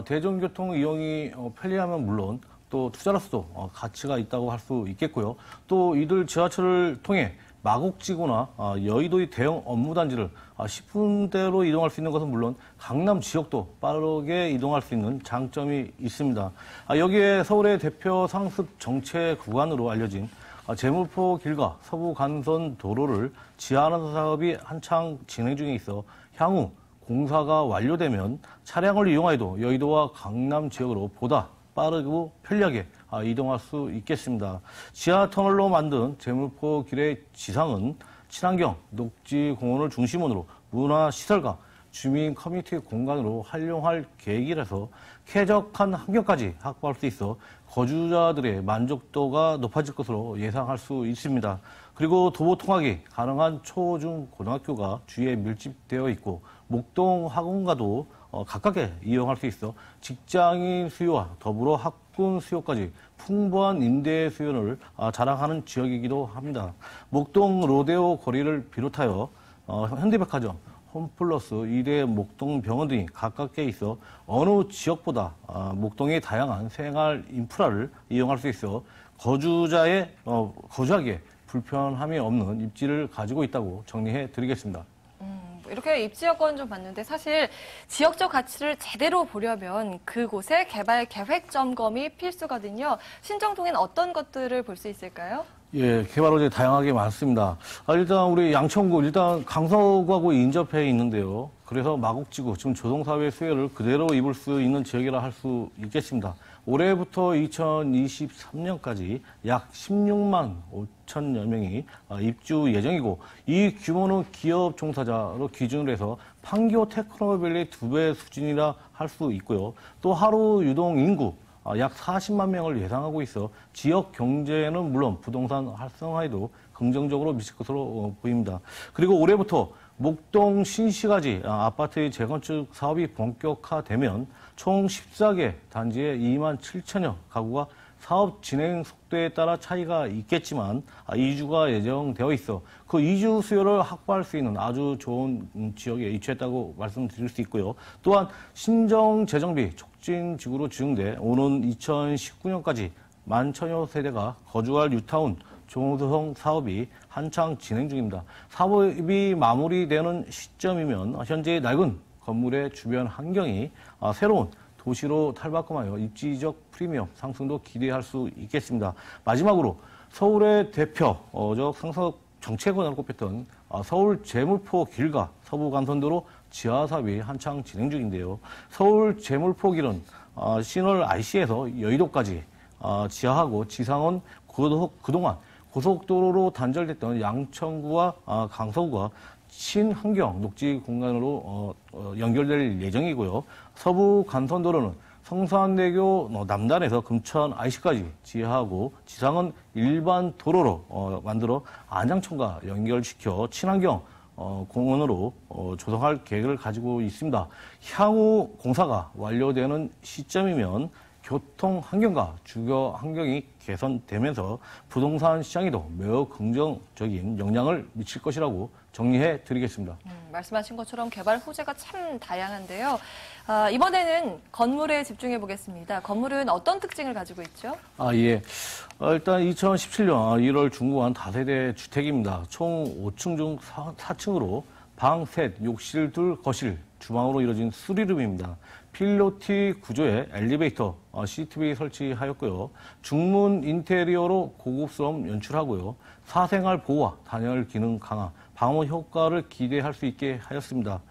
대중교통 이용이 편리하면 물론 또 투자로서도 가치가 있다고 할 수 있겠고요. 또 이들 지하철을 통해 마곡지구나 여의도의 대형 업무단지를 10분대로 이동할 수 있는 것은 물론 강남 지역도 빠르게 이동할 수 있는 장점이 있습니다. 여기에 서울의 대표 상습 정체 구간으로 알려진 제물포 길과 서부 간선 도로를 지하하는 사업이 한창 진행 중에 있어 향후 공사가 완료되면 차량을 이용하여도 여의도와 강남 지역으로 보다 빠르고 편리하게 이동할 수 있겠습니다. 지하터널로 만든 제물포 길의 지상은 친환경 녹지공원을 중심으로 문화시설과 주민 커뮤니티 공간으로 활용할 계획이라서 쾌적한 환경까지 확보할 수 있어 거주자들의 만족도가 높아질 것으로 예상할 수 있습니다. 그리고 도보 통학이 가능한 초, 중, 고등학교가 주위에 밀집되어 있고 목동 학원과도 가깝게 이용할 수 있어 직장인 수요와 더불어 학군 수요까지 풍부한 임대 수요를 자랑하는 지역이기도 합니다. 목동 로데오 거리를 비롯하여 현대백화점, 홈플러스, 이대 목동병원 등이 가깝게 있어 어느 지역보다 목동의 다양한 생활 인프라를 이용할 수 있어 거주하기에 불편함이 없는 입지를 가지고 있다고 정리해 드리겠습니다. 이렇게 입지 여건 좀 봤는데 사실 지역적 가치를 제대로 보려면 그곳의 개발 계획 점검이 필수거든요. 신정동에는 어떤 것들을 볼 수 있을까요? 예, 개발 호재 다양하게 많습니다. 일단 우리 양천구, 일단 강서구하고 인접해 있는데요. 그래서 마곡지구, 지금 조성사업의 수혜를 그대로 입을 수 있는 지역이라 할 수 있겠습니다. 올해부터 2023년까지 약 16만 5천여 명이 입주 예정이고 이 규모는 기업 종사자로 기준으로 해서 판교 테크노밸리 2배 수준이라 할 수 있고요. 또 하루 유동 인구 약 40만 명을 예상하고 있어 지역 경제는 물론 부동산 활성화에도 긍정적으로 미칠 것으로 보입니다. 그리고 올해부터 목동 신시가지 아파트의 재건축 사업이 본격화되면 총 14개 단지에 2만 7천여 가구가 사업 진행 속도에 따라 차이가 있겠지만 이주가 예정되어 있어 그 이주 수요를 확보할 수 있는 아주 좋은 지역에 위치했다고 말씀드릴 수 있고요. 또한 신정 재정비 촉진지구로 지정돼 오는 2019년까지 11,000여 세대가 거주할 뉴타운 종소형 사업이 한창 진행 중입니다. 사업이 마무리되는 시점이면 현재 낡은 건물의 주변 환경이 새로운 도시로 탈바꿈하여 입지적 프리미엄 상승도 기대할 수 있겠습니다. 마지막으로 서울의 대표적 상업 정체권으로 꼽혔던 서울 제물포 길과 서부 간선도로 지하 사업이 한창 진행 중인데요. 서울 제물포 길은 신월 IC에서 여의도까지 지하하고 지상은 그동안 고속도로로 단절됐던 양천구와 강서구가 친환경 녹지 공간으로 연결될 예정이고요. 서부 간선도로는 성산대교 남단에서 금천 IC까지 지하하고 지상은 일반 도로로 만들어 안양천과 연결시켜 친환경 공원으로 조성할 계획을 가지고 있습니다. 향후 공사가 완료되는 시점이면 교통 환경과 주거 환경이 개선되면서 부동산 시장에도 매우 긍정적인 영향을 미칠 것이라고 정리해 드리겠습니다. 말씀하신 것처럼 개발 호재가 참 다양한데요. 이번에는 건물에 집중해 보겠습니다. 건물은 어떤 특징을 가지고 있죠? 예. 일단 2017년 1월 준공한 다세대 주택입니다. 총 5층 중 4층으로 방 셋, 욕실 둘, 거실, 주방으로 이루어진 쓰리룸입니다. 필로티 구조의 엘리베이터, CCTV 설치하였고요. 중문 인테리어로 고급스러움 연출하고요. 사생활 보호와 단열 기능 강화, 방어 효과를 기대할 수 있게 하였습니다.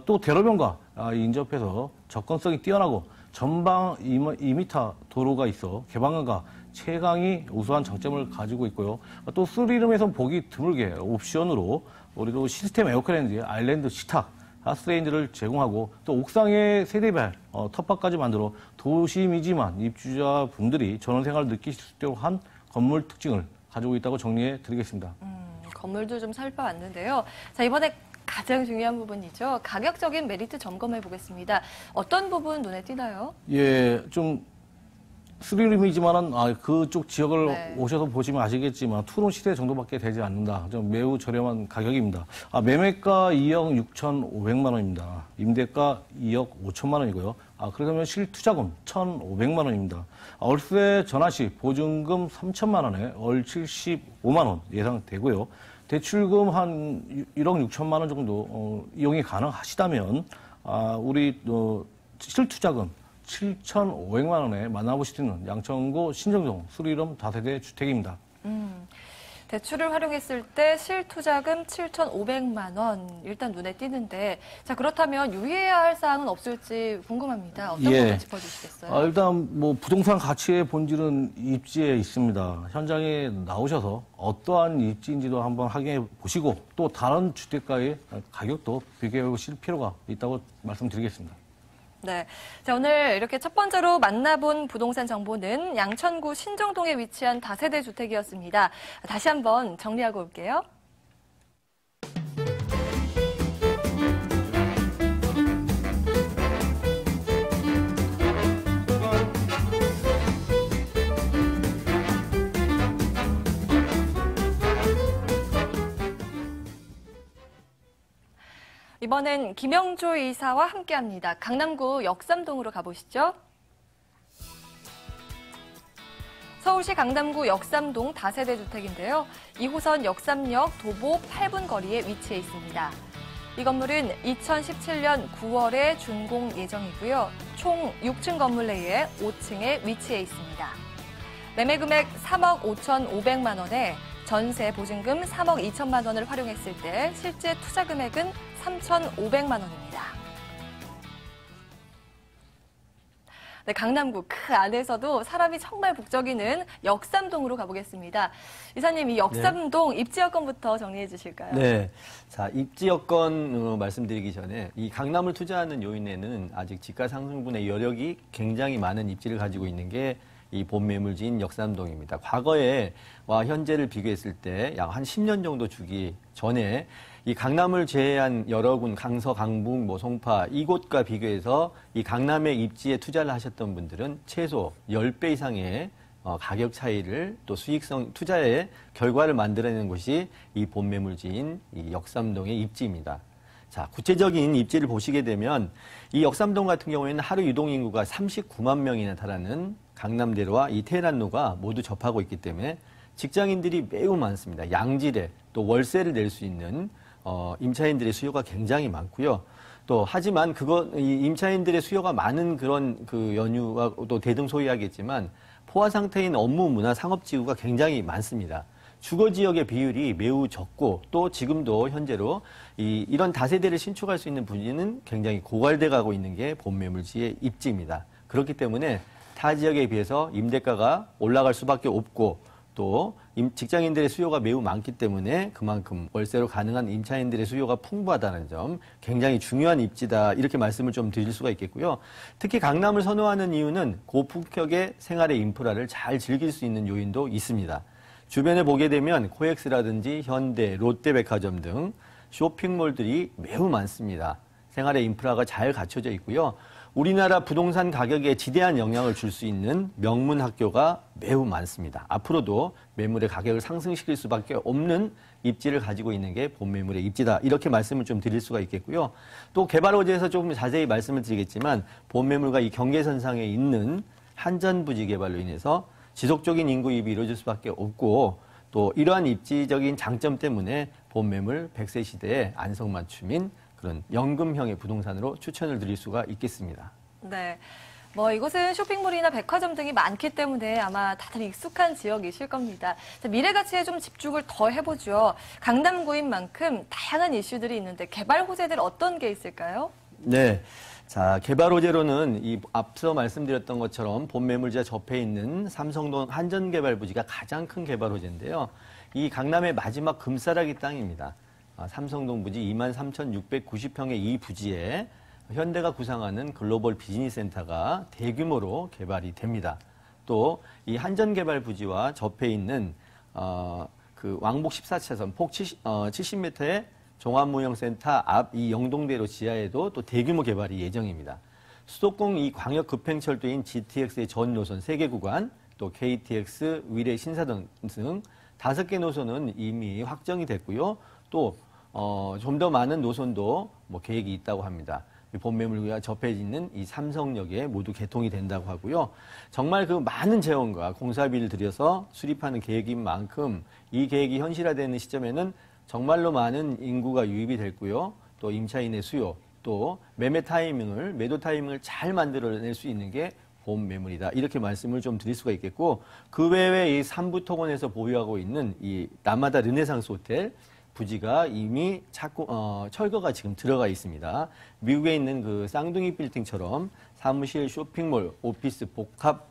또 대로변과 인접해서 접근성이 뛰어나고 전방 2m 도로가 있어 개방감과 채광이 우수한 장점을 가지고 있고요. 또 쓰리룸에서 보기 드물게 옵션으로 우리도 시스템 에어컨 아일랜드 식탁, 가스레인지를 제공하고 또 옥상에 세대별 텃밭까지 만들어 도심이지만 입주자분들이 전원생활을 느끼실 수 있도록 한 건물 특징을 가지고 있다고 정리해 드리겠습니다. 건물도 좀 살펴봤는데요. 자, 이번에 가장 중요한 부분이죠. 가격적인 메리트 점검해 보겠습니다. 어떤 부분 눈에 띄나요? 예, 좀 스리룸이지만은 그쪽 지역을 네. 오셔서 보시면 아시겠지만 투룸 시세 정도밖에 되지 않는다. 좀 매우 저렴한 가격입니다. 매매가 2억 6,500만 원입니다. 임대가 2억 5천만 원이고요. 그러면 실투자금 1,500만 원입니다. 월세 전환 시 보증금 3천만 원에 월 75만 원 예상되고요. 대출금 한 1억 6천만 원 정도 이용이 가능하시다면 우리 실투자금 7,500만 원에 만나보실 수 있는 양천구 신정동 수리룸 다세대 주택입니다. 대출을 활용했을 때 실투자금 7,500만 원 일단 눈에 띄는데 자 그렇다면 유의해야 할 사항은 없을지 궁금합니다. 어떤 부분 짚어주시겠어요? 일단 뭐 부동산 가치의 본질은 입지에 있습니다. 현장에 나오셔서 어떠한 입지인지도 한번 확인해 보시고 또 다른 주택가의 가격도 비교해 보실 필요가 있다고 말씀드리겠습니다. 네. 자, 오늘 이렇게 첫 번째로 만나본 부동산 정보는 양천구 신정동에 위치한 다세대 주택이었습니다. 다시 한번 정리하고 올게요. 이번엔 김영조 이사와 함께합니다. 강남구 역삼동으로 가보시죠. 서울시 강남구 역삼동 다세대 주택인데요. 2호선 역삼역 도보 8분 거리에 위치해 있습니다. 이 건물은 2017년 9월에 준공 예정이고요. 총 6층 건물 내에 5층에 위치해 있습니다. 매매 금액 3억 5,500만 원에 전세 보증금 3억 2천만 원을 활용했을 때 실제 투자 금액은 3,500만 원입니다. 네, 강남구 그 안에서도 사람이 정말 북적이는 역삼동으로 가보겠습니다. 이사님, 이 역삼동 입지 여건부터 정리해 주실까요? 네. 자, 입지 여건 말씀드리기 전에 이 강남을 투자하는 요인에는 아직 지가 상승분의 여력이 굉장히 많은 입지를 가지고 있는 게 이 본매물지인 역삼동입니다. 과거에와 현재를 비교했을 때 약 한 10년 정도 주기 전에 이 강남을 제외한 여러 군 강서, 강북, 송파 이곳과 비교해서 이 강남의 입지에 투자를 하셨던 분들은 최소 10배 이상의 가격 차이를 또 수익성 투자의 결과를 만들어내는 곳이 이 본매물지인 이 역삼동의 입지입니다. 자, 구체적인 입지를 보시게 되면 이 역삼동 같은 경우에는 하루 유동 인구가 39만 명이나 달하는 강남대로와 이 테헤란로가 모두 접하고 있기 때문에 직장인들이 매우 많습니다. 양질의 또 월세를 낼 수 있는 임차인들의 수요가 굉장히 많고요. 또 하지만 이 임차인들의 수요가 많은 그런 그 연유와 또 대등소이하겠지만 포화 상태인 업무 문화 상업지구가 굉장히 많습니다. 주거 지역의 비율이 매우 적고 또 지금도 현재로 이런 다세대를 신축할 수 있는 부지는 굉장히 고갈돼 가고 있는 게 본매물지의 입지입니다. 그렇기 때문에 타 지역에 비해서 임대가가 올라갈 수밖에 없고 또 직장인들의 수요가 매우 많기 때문에 그만큼 월세로 가능한 임차인들의 수요가 풍부하다는 점 굉장히 중요한 입지다 이렇게 말씀을 좀 드릴 수가 있겠고요. 특히 강남을 선호하는 이유는 고품격의 생활의 인프라를 잘 즐길 수 있는 요인도 있습니다. 주변에 보게 되면 코엑스라든지 현대, 롯데백화점 등 쇼핑몰들이 매우 많습니다. 생활의 인프라가 잘 갖춰져 있고요. 우리나라 부동산 가격에 지대한 영향을 줄 수 있는 명문 학교가 매우 많습니다. 앞으로도 매물의 가격을 상승시킬 수밖에 없는 입지를 가지고 있는 게 본매물의 입지다. 이렇게 말씀을 좀 드릴 수가 있겠고요. 또 개발호재에서 조금 자세히 말씀을 드리겠지만 본매물과 이 경계선상에 있는 한전부지 개발로 인해서 지속적인 인구 유입이 이루어질 수밖에 없고 또 이러한 입지적인 장점 때문에 본매물 100세 시대에 안성맞춤인 그런 연금형의 부동산으로 추천을 드릴 수가 있겠습니다. 네. 이곳은 쇼핑몰이나 백화점 등이 많기 때문에 아마 다들 익숙한 지역이실 겁니다. 자, 미래 가치에 좀 집중을 더 해보죠. 강남구인 만큼 다양한 이슈들이 있는데 개발 호재들 어떤 게 있을까요? 네. 자, 개발 호재로는 이 앞서 말씀드렸던 것처럼 본매물지와 접해 있는 삼성동 한전개발부지가 가장 큰 개발 호재인데요. 이 강남의 마지막 금싸라기 땅입니다. 삼성동 부지 23,690평의 이 부지에 현대가 구상하는 글로벌 비즈니스 센터가 대규모로 개발이 됩니다. 또 이 한전개발 부지와 접해 있는 그 왕복 14차선 폭 70m의 종합무형센터 앞 이 영동대로 지하에도 또 대규모 개발이 예정입니다. 수도권 이 광역급행철도인 GTX의 전 노선 3개 구간, 또 KTX, 위례, 신사동 등 5개 노선은 이미 확정이 됐고요. 또 좀 더 많은 노선도 계획이 있다고 합니다. 본매물과 접해 있는 이 삼성역에 모두 개통이 된다고 하고요. 정말 그 많은 재원과 공사비를 들여서 수립하는 계획인 만큼 이 계획이 현실화되는 시점에는 정말로 많은 인구가 유입이 됐고요. 또 임차인의 수요, 또 매도 타이밍을 잘 만들어낼 수 있는 게 본매물이다. 이렇게 말씀을 좀 드릴 수가 있겠고, 그 외에 이 삼부토건에서 보유하고 있는 이 라마다 르네상스 호텔 부지가 이미 철거가 지금 들어가 있습니다. 미국에 있는 그 쌍둥이 빌딩처럼 사무실, 쇼핑몰, 오피스 복합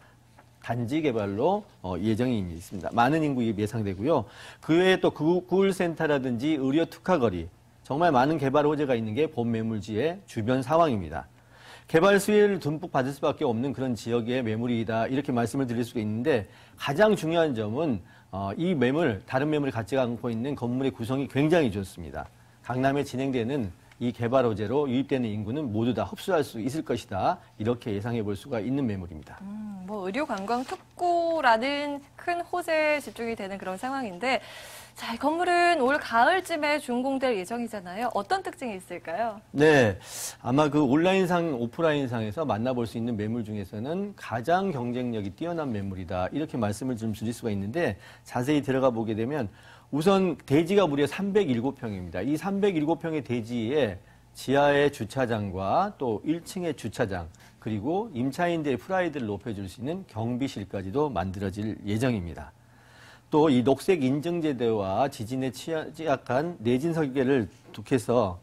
단지 개발로 예정이 있습니다. 많은 인구 유입 예상되고요. 그 외에 또 구울센터라든지 의료 특화거리, 정말 많은 개발 호재가 있는 게 본매물지의 주변 상황입니다. 개발 수혜를 듬뿍 받을 수밖에 없는 그런 지역의 매물이다. 이렇게 말씀을 드릴 수가 있는데 가장 중요한 점은 이 매물, 다른 매물이 갖지 않고 있는 건물의 구성이 굉장히 좋습니다. 강남에 진행되는 이 개발 호재로 유입되는 인구는 모두 다 흡수할 수 있을 것이다. 이렇게 예상해 볼 수가 있는 매물입니다. 의료 관광 특구라는 큰 호재에 집중이 되는 그런 상황인데, 자, 이 건물은 올 가을쯤에 준공될 예정이잖아요. 어떤 특징이 있을까요? 네, 아마 그 온라인상, 오프라인상에서 만나볼 수 있는 매물 중에서는 가장 경쟁력이 뛰어난 매물이다. 이렇게 말씀을 좀 드릴 수가 있는데, 자세히 들어가 보게 되면 우선 대지가 무려 307평입니다. 이 307평의 대지에 지하의 주차장과 또 1층의 주차장, 그리고 임차인들의 프라이드를 높여줄 수 있는 경비실까지도 만들어질 예정입니다. 또 이 녹색 인증제도와 지진에 취약한 내진 설계를 독해서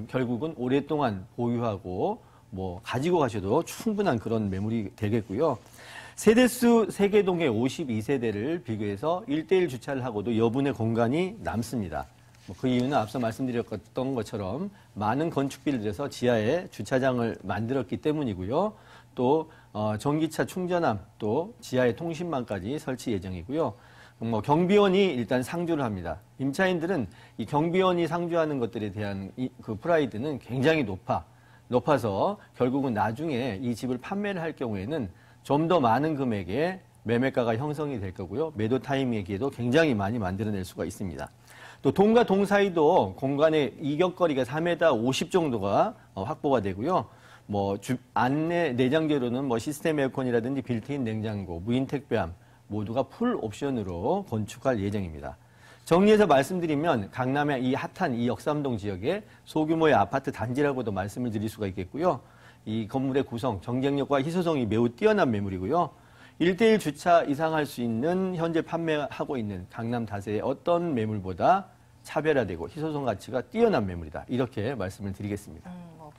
결국은 오랫동안 보유하고 가지고 가셔도 충분한 그런 매물이 되겠고요. 세대수 세계동의 52세대를 비교해서 1대1 주차를 하고도 여분의 공간이 남습니다. 그 이유는 앞서 말씀드렸던 것처럼 많은 건축비를 들여서 지하에 주차장을 만들었기 때문이고요. 또 전기차 충전함, 또 지하에 통신망까지 설치 예정이고요. 경비원이 일단 상주를 합니다. 임차인들은 이 경비원이 상주하는 것들에 대한 그 프라이드는 굉장히 높아서 결국은 나중에 이 집을 판매를 할 경우에는 좀 더 많은 금액의 매매가가 형성이 될 거고요. 매도 타이밍에도 굉장히 많이 만들어낼 수가 있습니다. 또 동과 동 사이도 공간의 이격거리가 4m 50 정도가 확보가 되고요. 안내 내장재로는 시스템 에어컨이라든지 빌트인 냉장고, 무인 택배함 모두가 풀 옵션으로 건축할 예정입니다. 정리해서 말씀드리면 강남의 이 핫한 이 역삼동 지역의 소규모의 아파트 단지라고도 말씀을 드릴 수가 있겠고요. 이 건물의 구성, 경쟁력과 희소성이 매우 뛰어난 매물이고요. 1대1 주차 이상 할 수 있는 현재 판매하고 있는 강남 다세의 어떤 매물보다 차별화되고 희소성 가치가 뛰어난 매물이다. 이렇게 말씀을 드리겠습니다.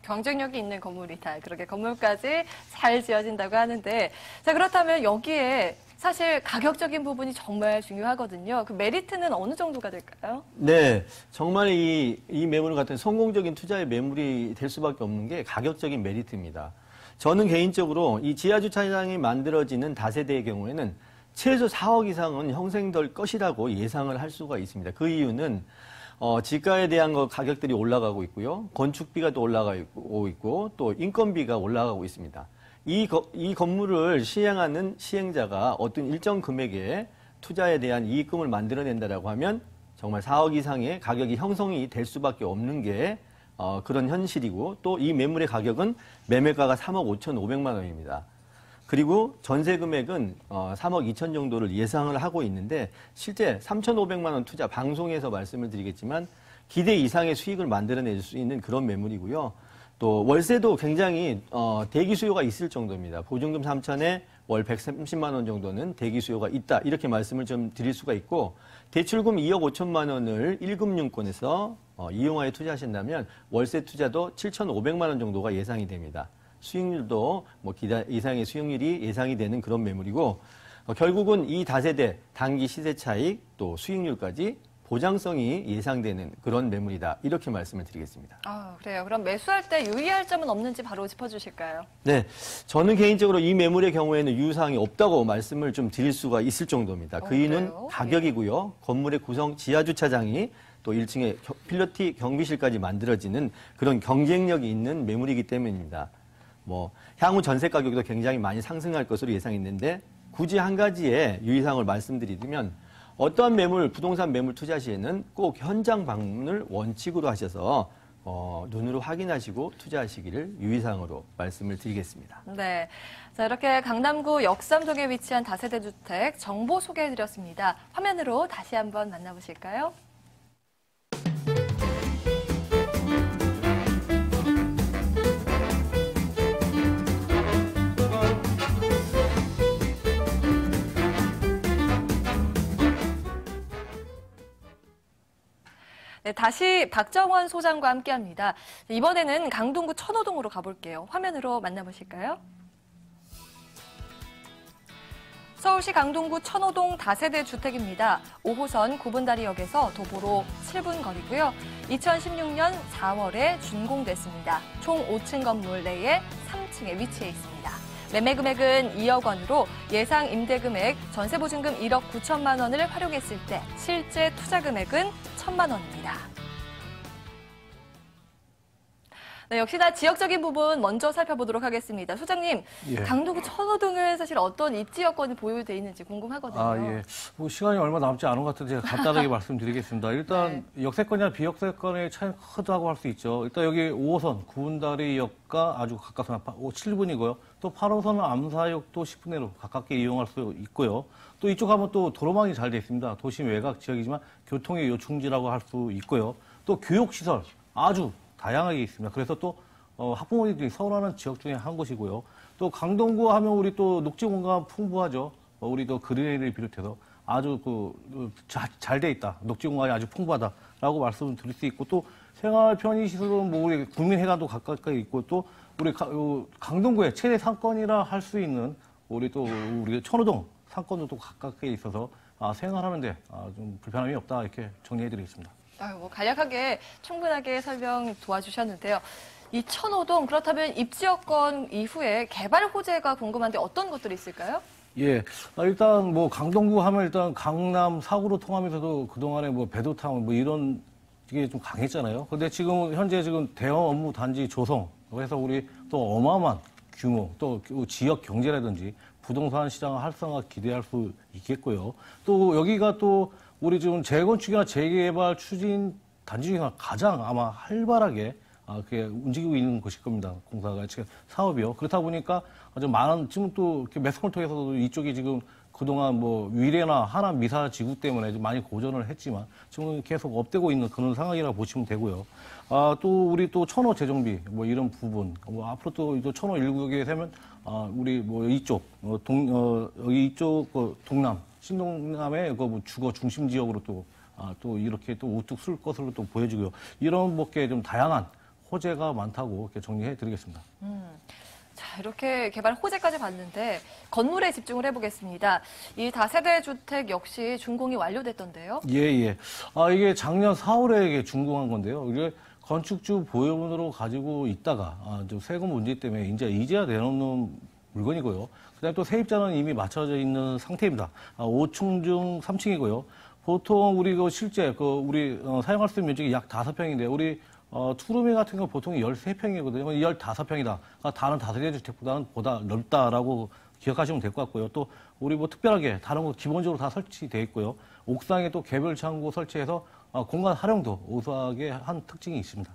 경쟁력이 있는 건물이다. 그렇게 건물까지 잘 지어진다고 하는데, 자, 그렇다면 여기에 사실 가격적인 부분이 정말 중요하거든요. 그 메리트는 어느 정도가 될까요? 네, 정말 이 매물 같은 성공적인 투자의 매물이 될 수밖에 없는 게 가격적인 메리트입니다. 저는 개인적으로 이 지하주차장이 만들어지는 다세대의 경우에는 최소 4억 이상은 형성될 것이라고 예상을 할 수가 있습니다. 그 이유는 지가에 대한 가격들이 올라가고 있고요. 건축비가 또 올라가고 있고 또 인건비가 올라가고 있습니다. 이 건물을 시행하는 시행자가 어떤 일정 금액의 투자에 대한 이익금을 만들어낸다라고 하면 정말 4억 이상의 가격이 형성이 될 수밖에 없는 게 그런 현실이고 또 이 매물의 가격은 매매가가 3억 5,500만 원입니다. 그리고 전세 금액은 3억 2천 정도를 예상을 하고 있는데 실제 3,500만 원 투자 방송에서 말씀을 드리겠지만 기대 이상의 수익을 만들어낼 수 있는 그런 매물이고요. 또 월세도 굉장히 대기 수요가 있을 정도입니다. 보증금 3천에 월 130만 원 정도는 대기 수요가 있다. 이렇게 말씀을 좀 드릴 수가 있고 대출금 2억 5천만 원을 1금융권에서 이용하여 투자하신다면 월세 투자도 7,500만 원 정도가 예상이 됩니다. 수익률도 기대 이상의 수익률이 예상이 되는 그런 매물이고 결국은 이 다세대 단기 시세 차익 또 수익률까지 보장성이 예상되는 그런 매물이다. 이렇게 말씀을 드리겠습니다. 그래요. 그럼 매수할 때 유의할 점은 없는지 바로 짚어주실까요? 네, 저는 개인적으로 이 매물의 경우에는 유효사항이 없다고 말씀을 좀 드릴 수가 있을 정도입니다. 그 이유는 그래요? 가격이고요. 건물의 구성 지하주차장이 또 1층에 필로티 경비실까지 만들어지는 그런 경쟁력이 있는 매물이기 때문입니다. 향후 전세 가격도 굉장히 많이 상승할 것으로 예상했는데 굳이 한 가지의 유의사항을 말씀드리면 어떠한 부동산 매물 투자 시에는 꼭 현장 방문을 원칙으로 하셔서 눈으로 확인하시고 투자하시기를 유의사항으로 말씀을 드리겠습니다. 네. 자, 이렇게 강남구 역삼동에 위치한 다세대 주택 정보 소개해드렸습니다. 화면으로 다시 한번 만나보실까요? 네, 다시 박정원 소장과 함께합니다. 이번에는 강동구 천호동으로 가볼게요. 화면으로 만나보실까요? 서울시 강동구 천호동 다세대 주택입니다. 5호선 구분다리역에서 도보로 7분 거리고요. 2016년 4월에 준공됐습니다. 총 5층 건물 내에 3층에 위치해 있습니다. 매매 금액은 2억 원으로 예상 임대금액 전세보증금 1억 9천만 원을 활용했을 때 실제 투자 금액은 1천만 원입니다. 네, 역시나 지역적인 부분 먼저 살펴보도록 하겠습니다. 소장님, 강동구 천호동은 사실 어떤 입지 여건이 보유되어 있는지 궁금하거든요. 시간이 얼마 남지 않은 것 같은데 제가 간단하게 말씀드리겠습니다. 일단 역세권이나 비역세권의 차이는 크다고 할 수 있죠. 일단 여기 5호선 구분다리역과 아주 가까워서 7분이고요. 또 8호선은 암사역도 10분 내로 가깝게 이용할 수 있고요. 또 이쪽 가면 또 도로망이 잘 돼 있습니다. 도심 외곽 지역이지만 교통의 요충지라고 할 수 있고요. 또 교육시설 아주 다양하게 있습니다. 그래서 또 학부모님들이 서울하는 지역 중에 한 곳이고요. 또 강동구 하면 우리 또 녹지 공간 풍부하죠. 우리 또 그린에이를 비롯해서 아주 잘 돼 있다. 녹지 공간이 아주 풍부하다라고 말씀을 드릴 수 있고 또 생활 편의 시설은 우리 국민회관도 가까이 있고 또 우리 강동구의 최대 상권이라 할 수 있는 우리 천호동 상권도 또 가깝게 있어서 생활하는데 좀 불편함이 없다 이렇게 정리해드리겠습니다. 간략하게 충분하게 설명 도와주셨는데요. 이 천호동 그렇다면 입지 여건 이후에 개발 호재가 궁금한데 어떤 것들이 있을까요? 일단 강동구 하면 일단 강남 사구로 통하면서도 그동안에 배도타운 이런 게 좀 강했잖아요. 근데 현재 대형 업무 단지 조성 그래서 우리 또 어마어마한 규모 또 지역 경제라든지 부동산 시장 활성화 기대할 수 있겠고요. 또 여기가 또 우리 지금 재건축이나 재개발 추진 단지 중에 가장 아마 활발하게 그게 움직이고 있는 곳일 겁니다. 공사가 지금 사업이요. 그렇다 보니까 아주 많은 지금 또 매스컴을 통해서도 이쪽이 지금 그동안 위례나 하남 미사 지구 때문에 좀 많이 고전을 했지만 지금 계속 업되고 있는 그런 상황이라고 보시면 되고요. 또 우리 또 천호 재정비 이런 부분 앞으로 또 천호 1구역에 세면 우리 이쪽 여기 이쪽 동남 신동남의 주거 중심 지역으로 또 이렇게 또 우뚝 설 것으로 또 보여지고요. 이런 좀 다양한 호재가 많다고 이렇게 정리해 드리겠습니다. 자, 이렇게 개발 호재까지 봤는데 건물에 집중을 해보겠습니다. 이 다세대 주택 역시 준공이 완료됐던데요? 이게 작년 4월에 준공한 건데요. 이게 건축주 보유분으로 가지고 있다가 좀 세금 문제 때문에 이제야 내놓는 물건이고요. 그다음에 또 세입자는 이미 맞춰져 있는 상태입니다. 5층 중 3층이고요. 보통 우리 실제 우리 사용할 수 있는 면적이 약 5평인데 우리 투룸이 같은 경우 보통 13평이거든요. 15평이다. 다른 다세대 주택보다는 보다 넓다라고 기억하시면 될 것 같고요. 또 우리 특별하게 다른 거 기본적으로 다 설치되어 있고요. 옥상에 또 개별 창고 설치해서 공간 활용도 우수하게 한 특징이 있습니다.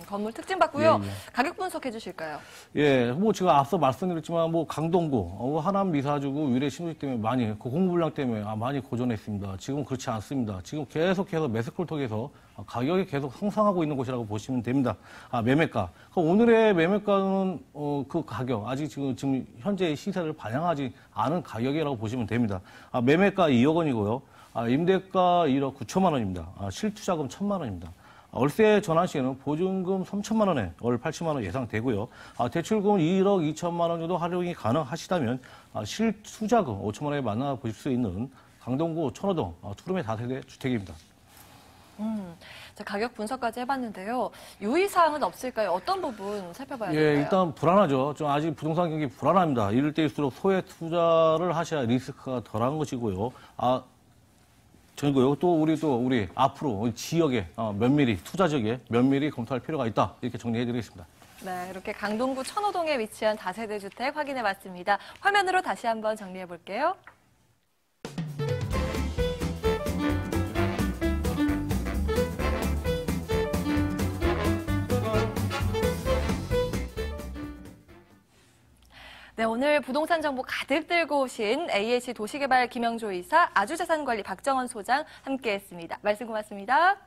건물 특징 봤고요. 예, 예. 가격 분석해 주실까요? 예, 제가 앞서 말씀드렸지만 강동구, 하남 미사주구 위례 신도시 때문에 많이 공급 불량 때문에 많이 고전했습니다. 지금 그렇지 않습니다. 지금 계속해서 매스콜 통해서 가격이 계속 상승하고 있는 곳이라고 보시면 됩니다. 매매가. 오늘의 매매가는 그 가격 아직 지금 현재 시세를 반영하지 않은 가격이라고 보시면 됩니다. 매매가 2억 원이고요. 임대가 1억 9천만 원입니다. 실투자금 1천만 원입니다. 월세 전환 시에는 보증금 3천만 원에 월 80만 원 예상되고요. 대출금 1억 2천만 원 정도 활용이 가능하시다면 실투자금 5천만 원에 만나보실 수 있는 강동구 천호동 투룸의 다세대 주택입니다. 자, 가격 분석까지 해봤는데요. 유의사항은 없을까요? 어떤 부분 살펴봐야 될까요? 예, 일단 불안하죠. 좀 아직 부동산 경기 불안합니다. 이럴 때일수록 소액 투자를 하셔야 리스크가 덜한 것이고요. 저희고요. 또 우리 앞으로 지역에 면밀히 투자 지역에 면밀히 검토할 필요가 있다. 이렇게 정리해드리겠습니다. 네, 이렇게 강동구 천호동에 위치한 다세대 주택 확인해봤습니다. 화면으로 다시 한번 정리해볼게요. 네, 오늘 부동산 정보 가득 들고 오신 AHC 도시개발 김영조 이사, 아주자산관리 박정원 소장 함께했습니다. 말씀 고맙습니다.